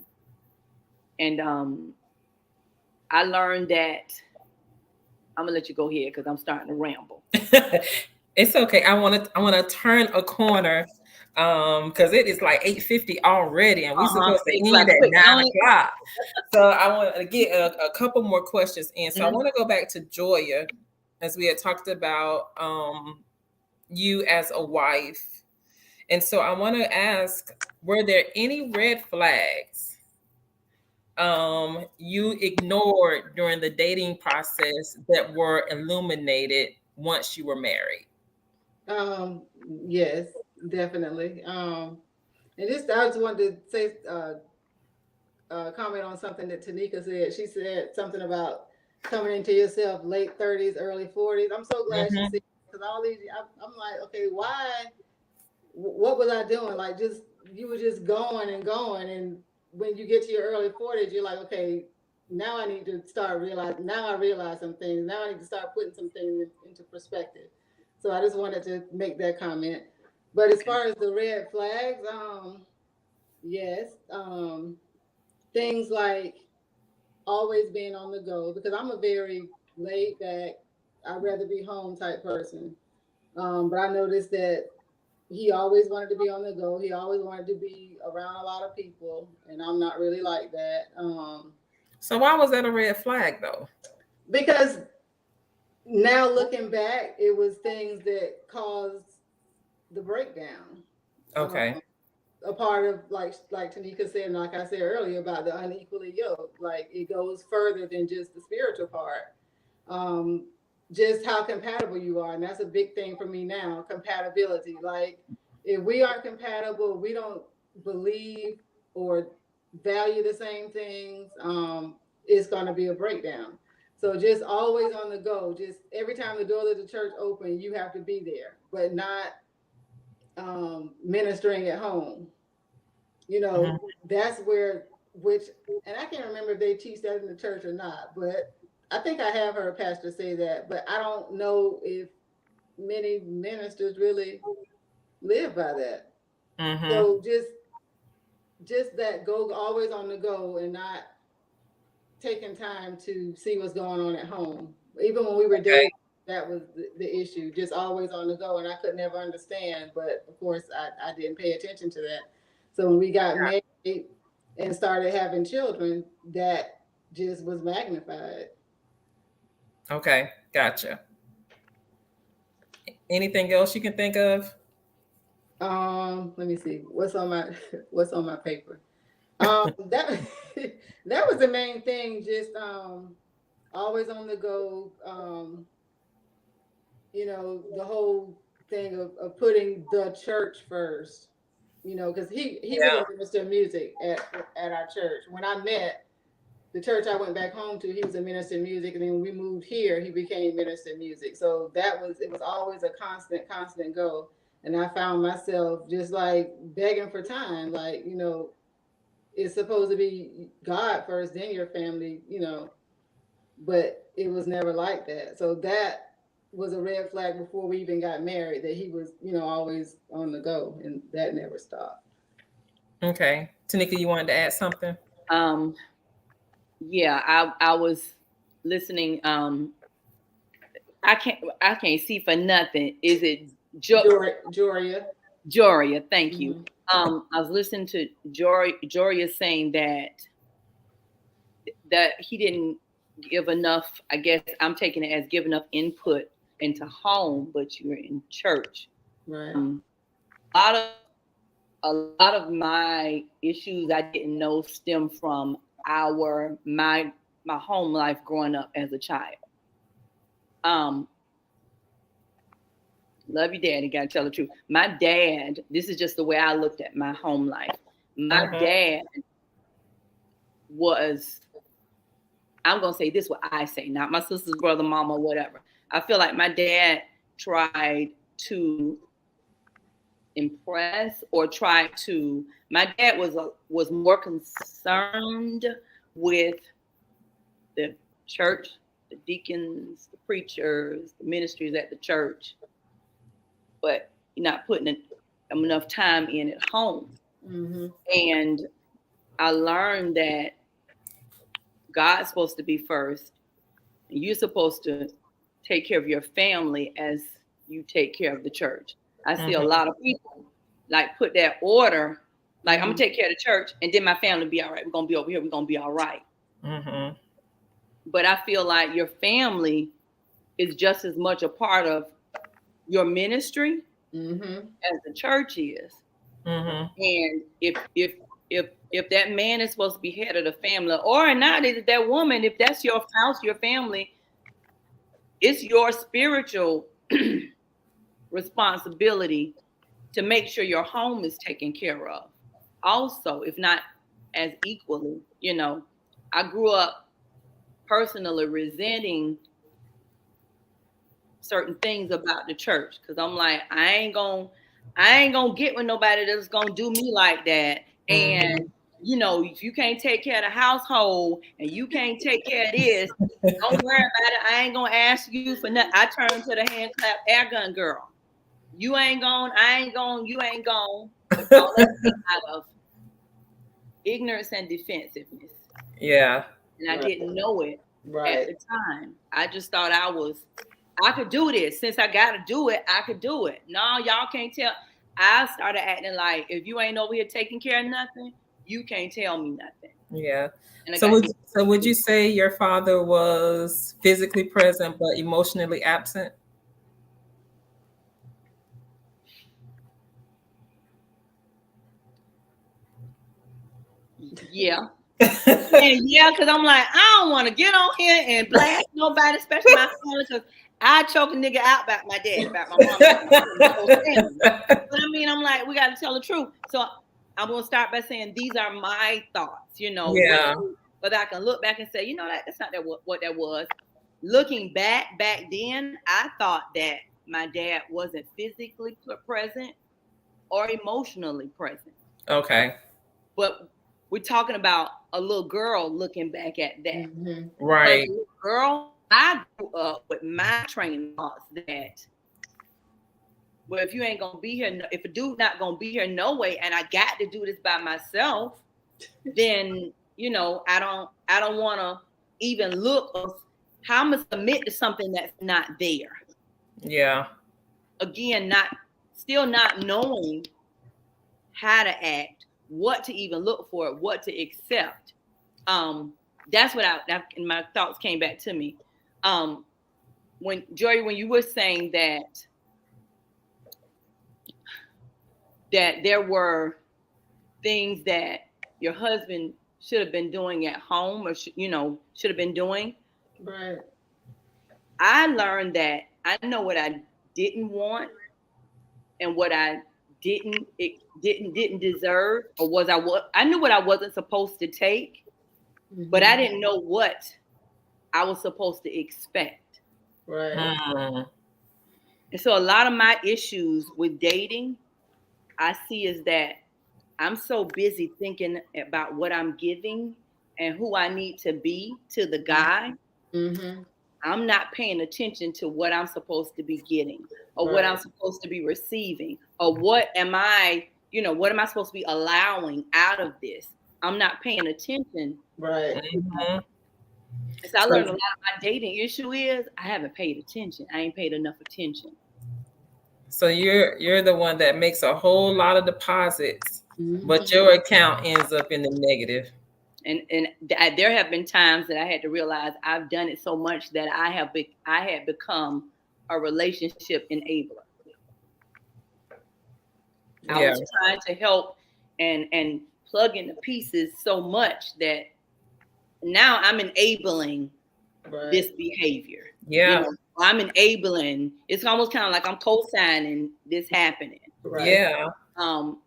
S3: And I learned that I'm gonna let you go here because I'm starting to ramble.
S1: It's okay. I want to turn a corner because it is like 8:50 already and we supposed to
S3: It's
S1: end
S3: like
S1: at
S3: quick,
S1: 9 o'clock. So I want to get a couple more questions in. So I
S3: Mhm.
S1: want to go back to Joya as we had talked about you as a wife. And so I want to ask, were there any red flags you ignored during the dating process that were illuminated once you were married?
S2: Um, yes, definitely. And this I just wanted to say comment on something that Tanika said. She said something about coming into yourself late 30s, early 40s. I'm so glad she
S1: Hmm.
S2: said because all these I'm like, okay, why? What was I doing? Like, just you were just going and going, and when you get to your early 40s, you're like, okay, now I need to start realizing. Now I realize some things. Now I need to start putting some things into perspective. So I just wanted to make that comment. But as far as the red flags, yes, things like always being on the go because I'm a very laid back, I'd rather be home type person. But I noticed that he always wanted to be on the go. He always wanted to be around a lot of people, and I'm not really like that.
S1: So why was that a red flag though?
S2: Because now looking back, it was things that caused the breakdown.
S1: Okay.
S2: A part of like Tanika said, and like I said earlier about the unequally yoked, like it goes further than just the spiritual part. Um, just how compatible you are, and that's a big thing for me now. Compatibility. Like if we aren't compatible, we don't believe or value the same things. It's going to be a breakdown. So just always on the go. Just every time the door of the church open, you have to be there, but not ministering at home. You know,
S1: Mhm.
S2: that's where which, and I can't remember if they teach that in the church or not, but I think I have heard a pastor say that, but I don't know if many ministers really live by that.
S1: Mhm.
S2: So just that go always on the go and not taking time to see what's going on at home. Even when we were
S1: Okay.
S2: dating, that was the issue, just always on the go. And I could never understand, but of course I didn't pay attention to that. So when we got married and started having children, that just was magnified.
S1: Okay. Gotcha. Anything else you can think of?
S2: Let me see. What's on my what's on my paper? That that was the main thing, just always on the go. You know, the whole thing of putting the church first, you know, because he was
S1: Yeah.
S2: a minister of music at our church. When I met the church I went back home to, he was a minister of music, and then when we moved here, he became minister of music. So it was always a constant go. And I found myself just like begging for time, like, you know, it's supposed to be God first, then your family, you know, but it was never like that. So that was a red flag before we even got married, that he was, you know, always on the go, and that never stopped.
S1: Okay. Tanika, you wanted to add something?
S3: Um, yeah, I was listening. I can't see for nothing. Is it
S2: Joria.
S3: Joria? Thank you.
S2: Mm-hmm.
S3: I was listening to Joria saying that he didn't give enough. I guess I'm taking it as give enough input into home, but you're in church.
S2: Right.
S3: A lot of a lot of my issues I didn't know stem from our my home life growing up as a child. Um, Love you, daddy. Gotta tell the truth. My dad, this is just the way I looked at my home life. My
S1: Mhm.
S3: dad was, I'm gonna say this what I say, not my sister's brother, mama, whatever. I feel like my dad tried to impress or tried to. My dad was more concerned with the church, the deacons, the preachers, the ministries at the church, but you're not putting enough time in at home.
S2: Mm-hmm.
S3: And I learned that God's supposed to be first, and you're supposed to take care of your family as you take care of the church. I see a
S1: Mhm.
S3: lot of people like put that order, like I'm gonna
S2: Mm-hmm.
S3: take care of the church, and then my family be all right. We're gonna be over here. We're gonna be all right.
S1: Mhm.
S3: But I feel like your family is just as much a part of your ministry
S2: Mm-hmm.
S3: as the church is.
S1: Mhm.
S3: And if that man is supposed to be head of the family, or not, is that woman, if that's your house, your family, it's your spiritual responsibility to make sure your home is taken care of. Also, if not as equally, I grew up personally resenting certain things about the church because I'm like, I ain't gonna get with nobody that's gonna do me like that. And
S1: Mhm.
S3: if you can't take care of the household and you can't take care of this, don't worry about it. I ain't gonna ask you for nothing. I turn to the hand clap air gun girl. You ain't gone, I ain't gone, you ain't gone. But all that came out of ignorance and defensiveness.
S1: Yeah.
S3: And I
S2: Right.
S3: didn't know it at
S2: Right.
S3: the time. I just thought I could do this. Since I got to do it, I could do it. No, y'all can't tell. I started acting like if you ain't over here taking care of nothing, you can't tell me nothing.
S1: Yeah.
S3: And I
S1: So
S3: got
S1: would you say your father was physically present but emotionally absent?
S3: yeah. And yeah, because I'm like, I don't want to get on here and blast nobody, especially my family, because I choke a nigga out about my dad, about my mom. But I mean, I'm like, we got to tell the truth. So I'm going to start by saying these are my thoughts,
S1: Yeah.
S3: whether I can look back and say, that's not what that was. Looking back then, I thought that my dad wasn't physically present or emotionally present.
S1: Okay.
S3: But we're talking about a little girl looking back at that.
S2: Mm-hmm.
S1: Right.
S3: But as a little girl, I grew up with my training thoughts that, well, if you ain't gonna be here, if a dude not gonna be here no way, and I got to do this by myself, then I don't want to even look of how I'm gonna submit to something that's not there.
S1: Yeah.
S3: Again, still not knowing how to act, what to even look for, what to accept. That's what my thoughts came back to me. When Joy, when you were saying that there were things that your husband should have been doing at home, or should have been doing.
S2: Right.
S3: I learned that I know what I didn't want and what I didn't deserve, or I knew what I wasn't supposed to take, but I didn't know what I was supposed to expect.
S2: Right.
S3: And so a lot of my issues with dating, I see is that I'm so busy thinking about what I'm giving and who I need to be to the guy.
S2: Mm-hmm.
S3: I'm not paying attention to what I'm supposed to be getting, or what I'm supposed to be receiving, or what am I supposed to be allowing out of this. I'm not paying attention.
S2: Right.
S1: Mm-hmm.
S3: So I learned a lot of my dating issue is I haven't paid attention. I ain't paid enough attention.
S1: So you're the one that makes a whole lot of deposits,
S2: Mm-hmm.
S1: but your account ends up in the negative.
S3: And there have been times that I had to realize I've done it so much that I had become a relationship enabler. I was trying to help and plug in the pieces so much that now I'm enabling this behavior.
S1: Yeah.
S3: I'm enabling. It's almost kind of like I'm co-signing this happening.
S2: Right.
S1: Yeah.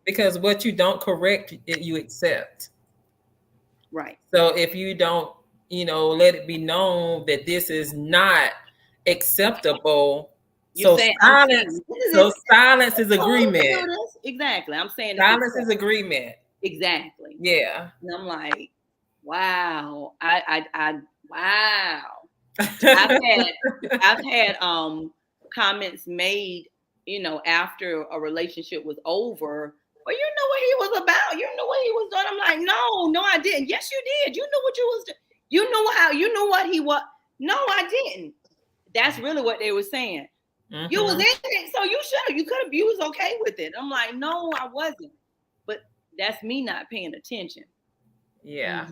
S1: Because what you don't correct, you accept.
S3: Right.
S1: So if you don't, let it be known that this is not acceptable. Silence is agreement.
S3: Exactly. I'm saying
S1: silence is agreement.
S3: Exactly.
S1: Yeah.
S3: And I'm like, wow. Wow. I've had comments made, after a relationship was over. Well, you know what he was about. You know what he was doing. I'm like, no, I didn't. Yes, you did. You know what you was doing. You know what he was. No, I didn't. That's really what they were saying. Mm-hmm. You was in it, so you should have. You was okay with it. I'm like, no, I wasn't. But that's me not paying attention.
S1: Yeah.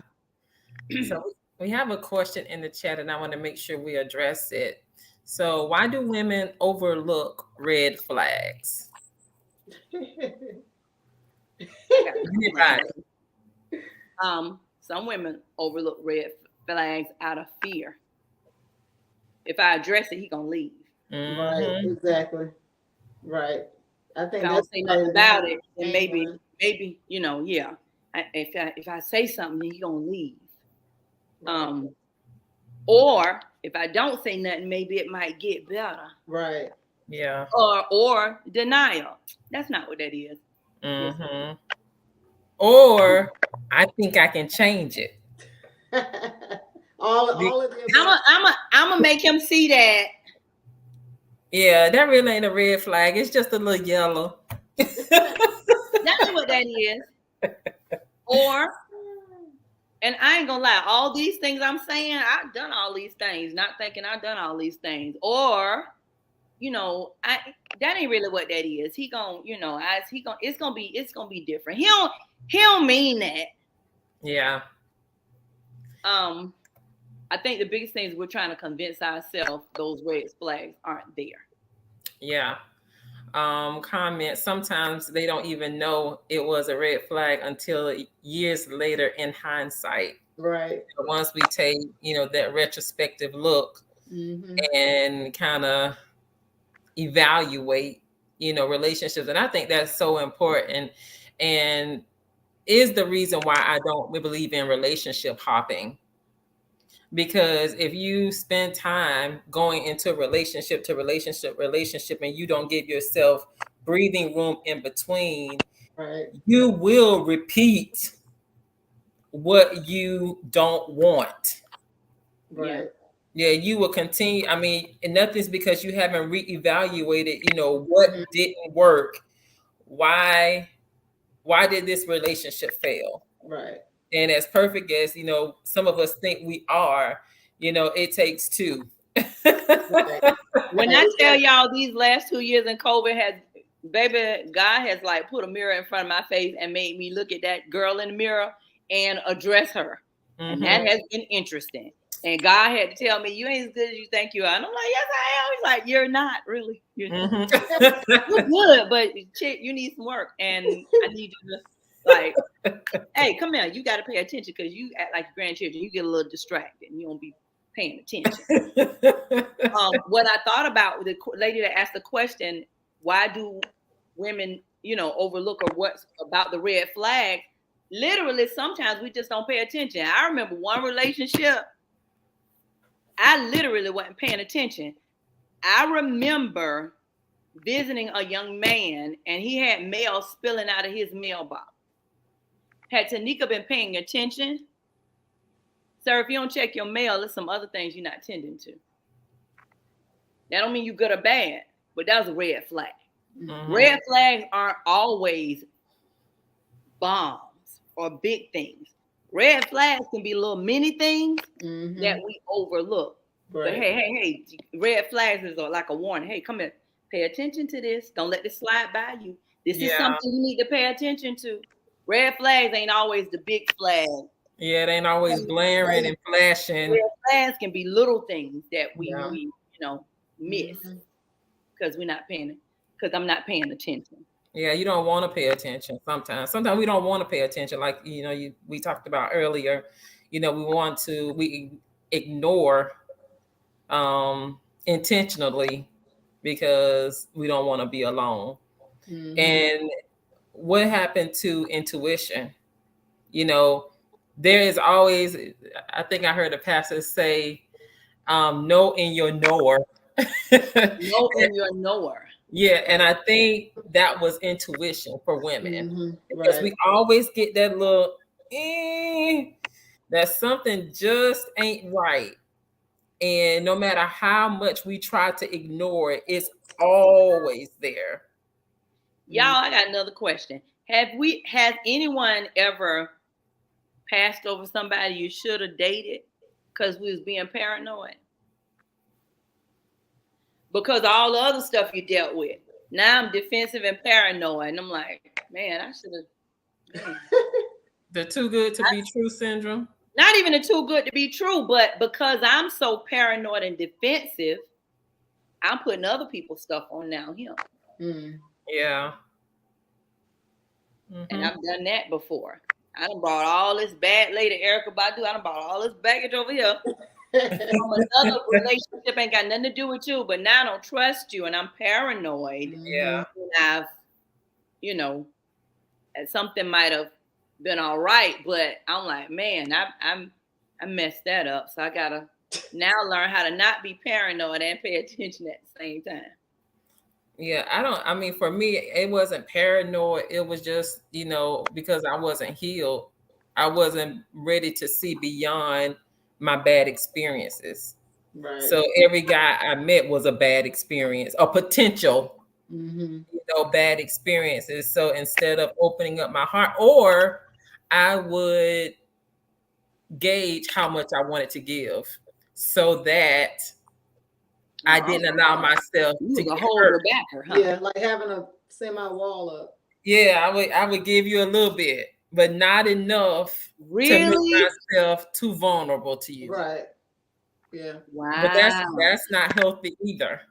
S1: So we have a question in the chat, and I want to make sure we address it. So why do women overlook red flags? Anybody?
S3: Some women overlook red flags out of fear. If I address it, he gonna leave.
S2: Mm-hmm. Right. Exactly. Right. I think
S3: if I don't say nothing about it, then maybe yeah. If I say something, he gonna leave. Right. Or if I don't say nothing, maybe it might get better.
S2: Right.
S1: Yeah.
S3: Or denial. That's not what that is.
S1: Mm-hmm. Or I think I can change it.
S2: all of them.
S3: I'm gonna make him see that.
S1: Yeah, that really ain't a red flag. It's just a little yellow.
S3: That's what that is. Or, and I ain't gonna lie, all these things I'm saying, I've done all these things, not thinking I've done all these things. Or, that ain't really what that is. He gonna, it's gonna be different. He don't mean that.
S1: Yeah.
S3: I think the biggest thing is we're trying to convince ourselves those red flags aren't there.
S1: Yeah. Comment. Sometimes they don't even know it was a red flag until years later in hindsight.
S2: Right.
S1: Once we take, that retrospective look and kind of evaluate, relationships. And I think that's so important and is the reason why I don't believe in relationship hopping. Because if you spend time going into relationship to relationship, and you don't give yourself breathing room in between,
S2: right,
S1: you will repeat what you don't want.
S2: Right.
S1: Yeah, you will continue. I mean, and nothing's because you haven't reevaluated, what didn't work. Why did this relationship fail?
S2: Right.
S1: And as perfect as, some of us think we are, it takes two.
S2: Right.
S3: When I tell y'all these last 2 years in COVID baby, God has like put a mirror in front of my face and made me look at that girl in the mirror and address her. And that has been interesting. And God had to tell me, you ain't as good as you think you are. And I'm like, yes, I am. He's like, you're not really. You're good, but chick, you need some work. And I need you to like, hey, come here. You got to pay attention because you act like grandchildren. You get a little distracted and you don't be paying attention. What I thought about the lady that asked the question, why do women, overlook or what's about the red flag? Literally, sometimes we just don't pay attention. I remember one relationship, I literally wasn't paying attention. I remember visiting a young man and he had mail spilling out of his mailbox. Had Tanika been paying attention? Sir, if you don't check your mail, there's some other things you're not tending to. That don't mean you're good or bad, but that was a red flag. Red flags aren't always bombs or big things. Red flags can be little mini things that we overlook. Right. But hey, red flags is like a warning. Hey, come here, pay attention to this. Don't let this slide by you. This is something you need to pay attention to. Red flags ain't always the big flag.
S1: Yeah, it ain't always blaring and flashing.
S3: Red flags can be little things that we miss because I'm not paying attention.
S1: Yeah, you don't want to pay attention sometimes. Sometimes we don't want to pay attention. Like, we talked about earlier, we ignore intentionally because we don't want to be alone. And what happened to intuition? There is always, I think I heard a pastor say, know in your knower.
S3: Know in your knower.
S1: Yeah, and I think that was intuition for women because we always get that little, that something just ain't right. And no matter how much we try to ignore it, it's always there.
S3: Y'all, I got another question. Has anyone ever passed over somebody you should have dated because we was being paranoid? Because all the other stuff you dealt with. Now I'm defensive and paranoid. And I'm like, man, I should have.
S1: The too good to be true syndrome?
S3: Not even the too good to be true, but because I'm so paranoid and defensive, I'm putting other people's stuff on now him.
S1: Yeah.
S3: And I've done that before. I done brought all this bad lady Erica Badu. I done brought all this baggage over here. From another relationship ain't got nothing to do with you, but now I don't trust you and I'm paranoid.
S1: Yeah.
S3: And I've, something might have been all right, but I'm like, man, I messed that up. So I gotta now learn how to not be paranoid and pay attention at the same time.
S1: Yeah, for me, it wasn't paranoid. It was just, because I wasn't healed. I wasn't ready to see beyond my bad experiences. Right. So every guy I met was a bad experience, a potential, bad experiences. So instead of opening up my heart, or I would gauge how much I wanted to give so that I didn't allow myself to get hurt.
S2: Yeah, like having a semi wall up.
S1: Yeah, I would give you a little bit, but not enough to make
S3: Really?
S1: myself too vulnerable to you.
S2: Right. Yeah.
S1: But
S3: Wow.
S1: that's not healthy either.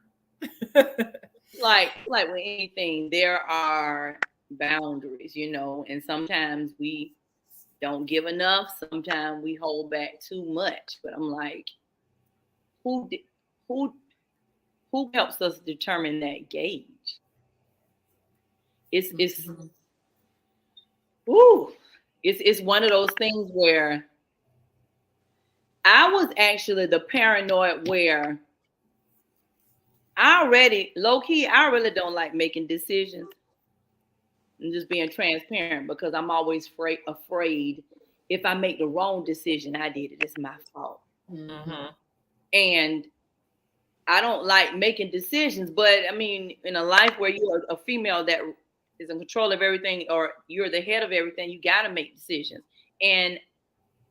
S3: Like with anything, there are boundaries, you know, and sometimes we don't give enough. Sometimes we hold back too much. But I'm like, who di- who who helps us determine that gauge? It's
S2: Mhm.
S3: ooh, it's one of those things where I was actually the paranoid where I already low key I really don't like making decisions and just being transparent because I'm always afraid if I make the wrong decision, I did it. It's my fault.
S2: Mhm.
S1: Hmm.
S3: And I don't like making decisions, but I mean, in a life where you're a female that is in control of everything or you're the head of everything, you got to make decisions. And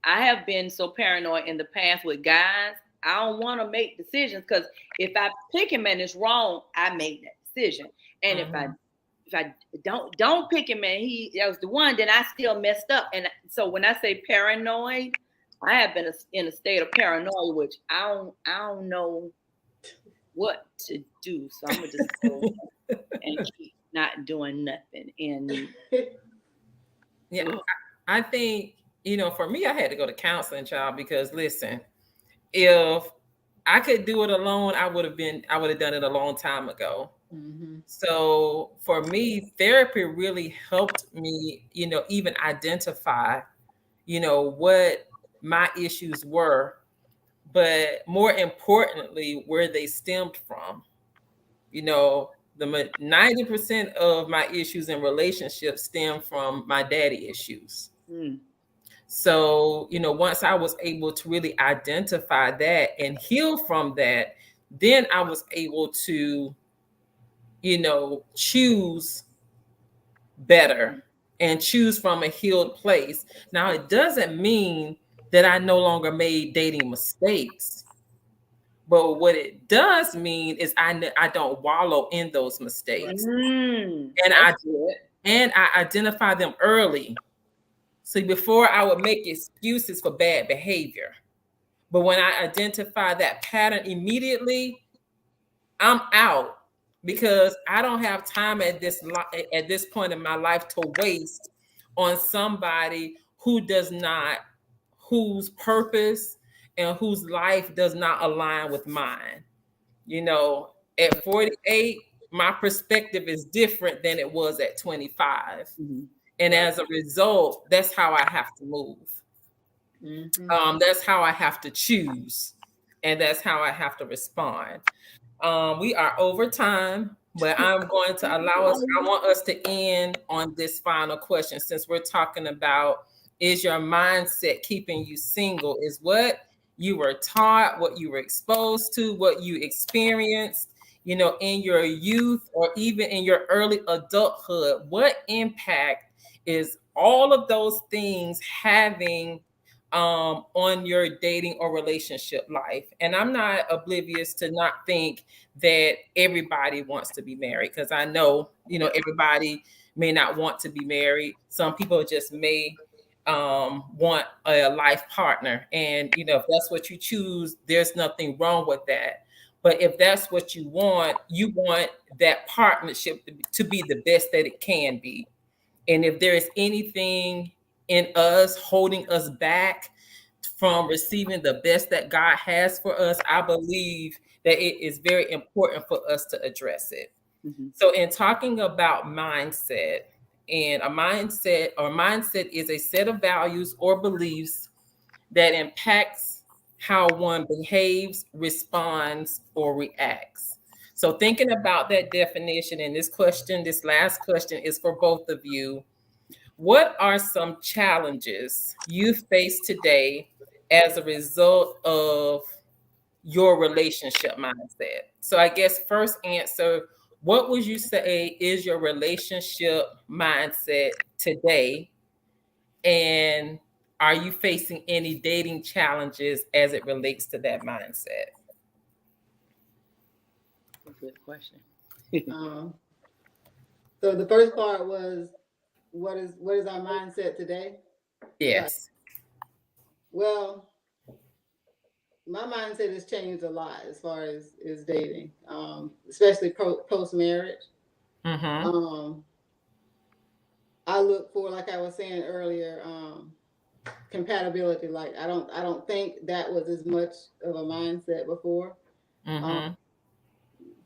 S3: I have been so paranoid in the past with guys. I don't want to make decisions because if I pick him and it's wrong, I made that decision. And
S1: Hmm.
S3: if I don't pick him and he that was the one, then I still messed up. And so when I say paranoid, I have been in a state of paranoia, which I don't know what to do. So I'm gonna just go and keep not doing nothing. And
S1: Yeah,
S3: ugh,
S1: I think, for me, I had to go to counseling, child, because listen, if I could do it alone, I would have done it a long time ago.
S2: Mhm.
S1: So for me, therapy really helped me, even identify, what my issues were, but more importantly, where they stemmed from. The 90% of my issues in relationships stem from my daddy issues.
S3: mm,
S1: So, once I was able to really identify that and heal from that, then I was able to, choose better and choose from a healed place. Now, it doesn't mean that I no longer made dating mistakes, but what it does mean is I don't wallow in those mistakes, and
S3: that's good.
S1: I identify them early. See, before I would make excuses for bad behavior, but when I identify that pattern immediately, I'm out because I don't have time at this point in my life to waste on somebody whose purpose and whose life does not align with mine. At 48, my perspective is different than it was at 25.
S3: Mhm.
S1: And
S2: Right.
S1: as a result, that's how I have to move.
S2: Mhm.
S1: That's how I have to choose. And that's how I have to respond. We are over time, but I'm going to I want us to end on this final question since we're talking about, is your mindset keeping you single? Is what you were taught, what you were exposed to, what you experienced, in your youth or even in your early adulthood. What impact is all of those things having on your dating or relationship life? And I'm not oblivious to not think that everybody wants to be married, because I know, everybody may not want to be married. Some people just may want a life partner. And, if that's what you choose, there's nothing wrong with that. But if that's what you want that partnership to be the best that it can be. And if there is anything in us holding us back from receiving the best that God has for us, I believe that it is very important for us to address it.
S3: Mhm.
S1: So, in talking about mindset, and a mindset is a set of values or beliefs that impacts how one behaves, responds, or reacts. So, thinking about that definition, and this last question is for both of you. What are some challenges you face today as a result of your relationship mindset? So, I guess first answer, what would you say is your relationship mindset today? And are you facing any dating challenges as it relates to that mindset?
S3: Good question.
S2: Um, so the first part was what is our mindset today? Right.
S1: Yes.
S2: Well, my mindset has changed a lot as far as dating, especially post marriage.
S1: Mm-hmm.
S2: Um, I look for, like I was saying earlier, compatibility. Like I don't think that was as much of a mindset before. Um,
S1: Mm-hmm.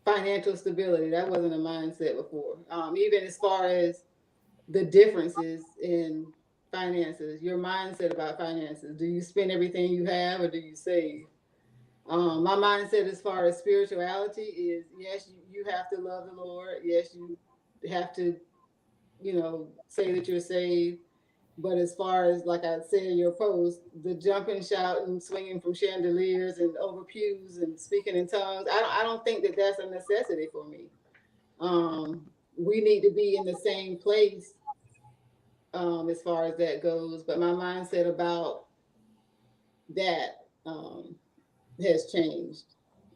S2: Financial stability, that wasn't a mindset before. Even as far as the differences in finances, your mindset about finances. Do you spend everything you have or do you save? My mindset as far as spirituality is, yes, you have to love the Lord. Yes, you have to, say that you're saved. But as far as, like I said in your post, the jumping, shouting, swinging from chandeliers and over pews and speaking in tongues, I don't think that that's a necessity for me. We need to be in the same place, as far as that goes. But my mindset about that, has changed.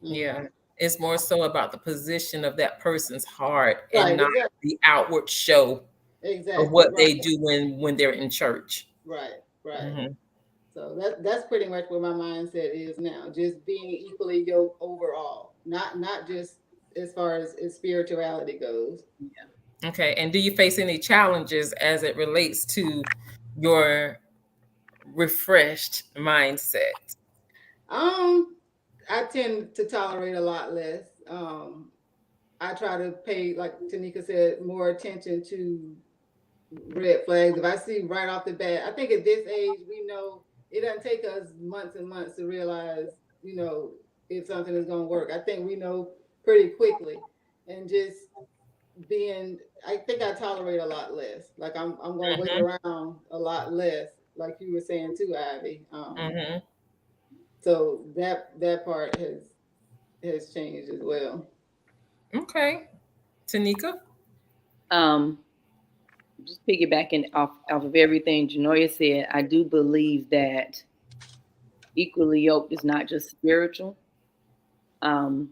S1: Yeah. It's more so about the position of that person's heart and
S2: Right,
S1: not
S2: exactly,
S1: the outward show of
S2: exactly,
S1: what
S2: right,
S1: they do when they're in church.
S2: right, right.
S1: Mm-hmm.
S2: So that's pretty much where my mindset is now. Just being equally yoked overall, not just as far as spirituality goes.
S1: Okay. And do you face any challenges as it relates to your refreshed mindset?
S2: Um, I tend to tolerate a lot less. I try to pay, like Tanika said, more attention to red flags. If I see right off the bat, I think at this age we know it doesn't take us months and months to realize, if something is going to work. I think we know pretty quickly, and just being, I think I tolerate a lot less. Like I'm going to wait
S1: Mm-hmm.
S2: around a lot less, like you were saying too, Ivy.
S1: Mm-hmm.
S2: So that part has changed as well.
S1: Okay. Tanika?
S3: Um, just piggybacking off of everything Janoya said, I do believe that equally yoked is not just spiritual. Um,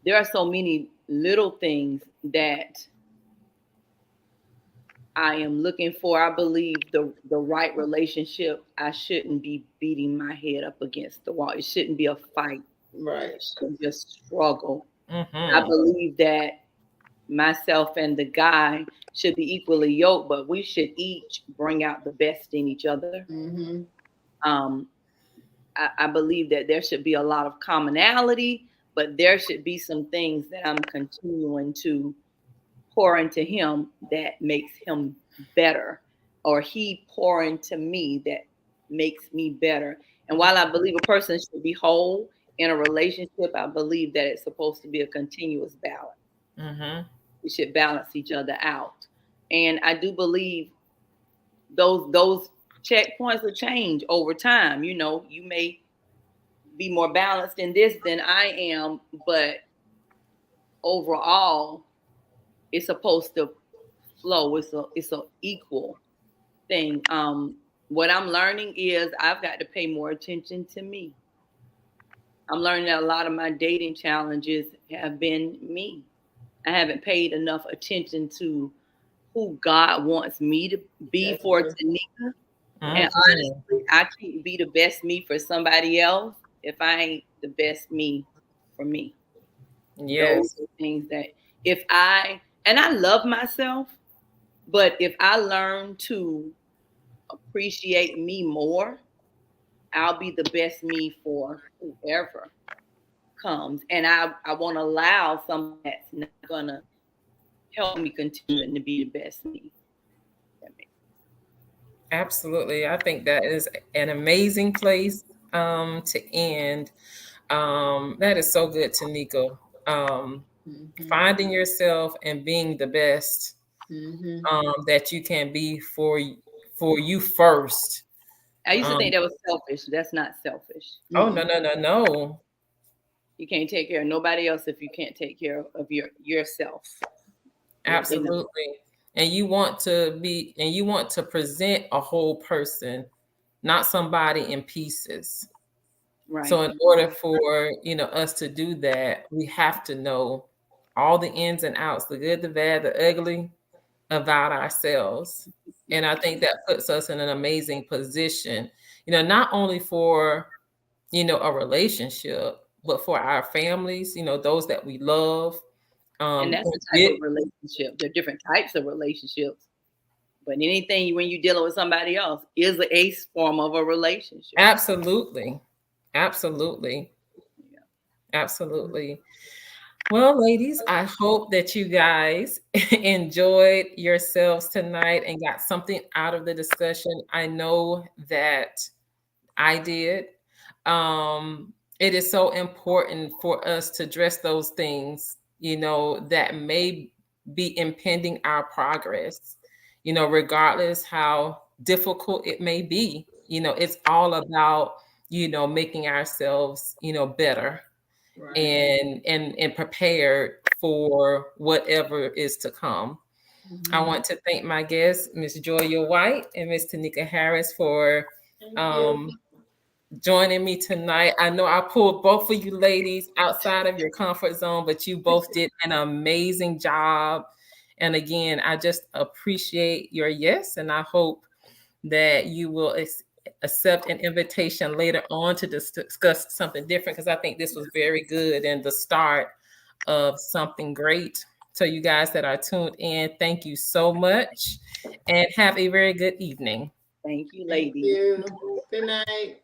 S3: there are so many little things that I am looking for. I believe the right relationship, I shouldn't be beating my head up against the wall. It shouldn't be a fight.
S2: Right.
S3: It should be a struggle. I
S1: Mm-hmm.
S3: believe that myself and the guy should be equally yoked, but we should each bring out the best in each other.
S2: Mm-hmm.
S3: Um, I believe that there should be a lot of commonality, but there should be some things that I'm continuing to pour into him that makes him better, or he pour into me that makes me better. And while I believe a person should be whole in a relationship, I believe that it's supposed to be a continuous balance.
S1: Mm-hmm.
S3: We should balance each other out. And I do believe those checkpoints will change over time. You may be more balanced in this than I am, but overall, it's supposed to flow. It's a equal thing. What I'm learning is I've got to pay more attention to me. I'm learning that a lot of my dating challenges have been me. I haven't paid enough attention to who God wants me to be
S2: That's
S3: for
S2: true.
S3: Tanika. And
S1: Mm-hmm.
S3: honestly, I can't be the best me for somebody else if I ain't the best me for me. Those
S1: Yes.
S3: are things that if and I love myself, but if I learn to appreciate me more, I'll be the best me for whoever comes. And I won't allow something that's not gonna help me continue to be the best me. That makes
S1: Absolutely. I think that is an amazing place to end. That is so good, Tanika.
S2: Mm-hmm.
S1: Finding yourself and being the best
S2: Mm-hmm.
S1: that you can be for you first.
S3: I used to
S1: Um,
S3: think that was selfish. That's not selfish.
S1: oh no, no, no, no.
S3: You can't take care of nobody else if you can't take care of yourself. You know.
S1: Absolutely. And you want to present a whole person, not somebody in pieces.
S3: Right.
S1: So in order for, us to do that, we have to know all the ins and outs, the good, the bad, the ugly. about ourselves. And I think that puts us in an amazing position, not only for, a relationship, but for our families, those that we love.
S3: And that's the type of relationship. There are different types of relationships. But anything when you're dealing with somebody else is a form of a relationship.
S1: Absolutely. Absolutely. Yeah. Absolutely. Well, ladies, I hope that you guys enjoyed yourselves tonight and got something out of the discussion. I know that I did. It is so important for us to address those things, that may be impeding our progress, regardless how difficult it may be. It's all about, making ourselves, better. Right. And prepared for whatever is to come. Mm-hmm. I want to thank my guests, Miss Joya White and Miss Tanika Harris, for joining me tonight. I know I pulled both of you ladies outside of your comfort zone, but you both did an amazing job. And again, I just appreciate your yes, and I hope that you will accept an invitation later on to discuss something different, because I think this was very good and the start of something great. So you guys that are tuned in, thank you so much and have a very good evening.
S3: Thank you, ladies.
S2: Thank you. Good night.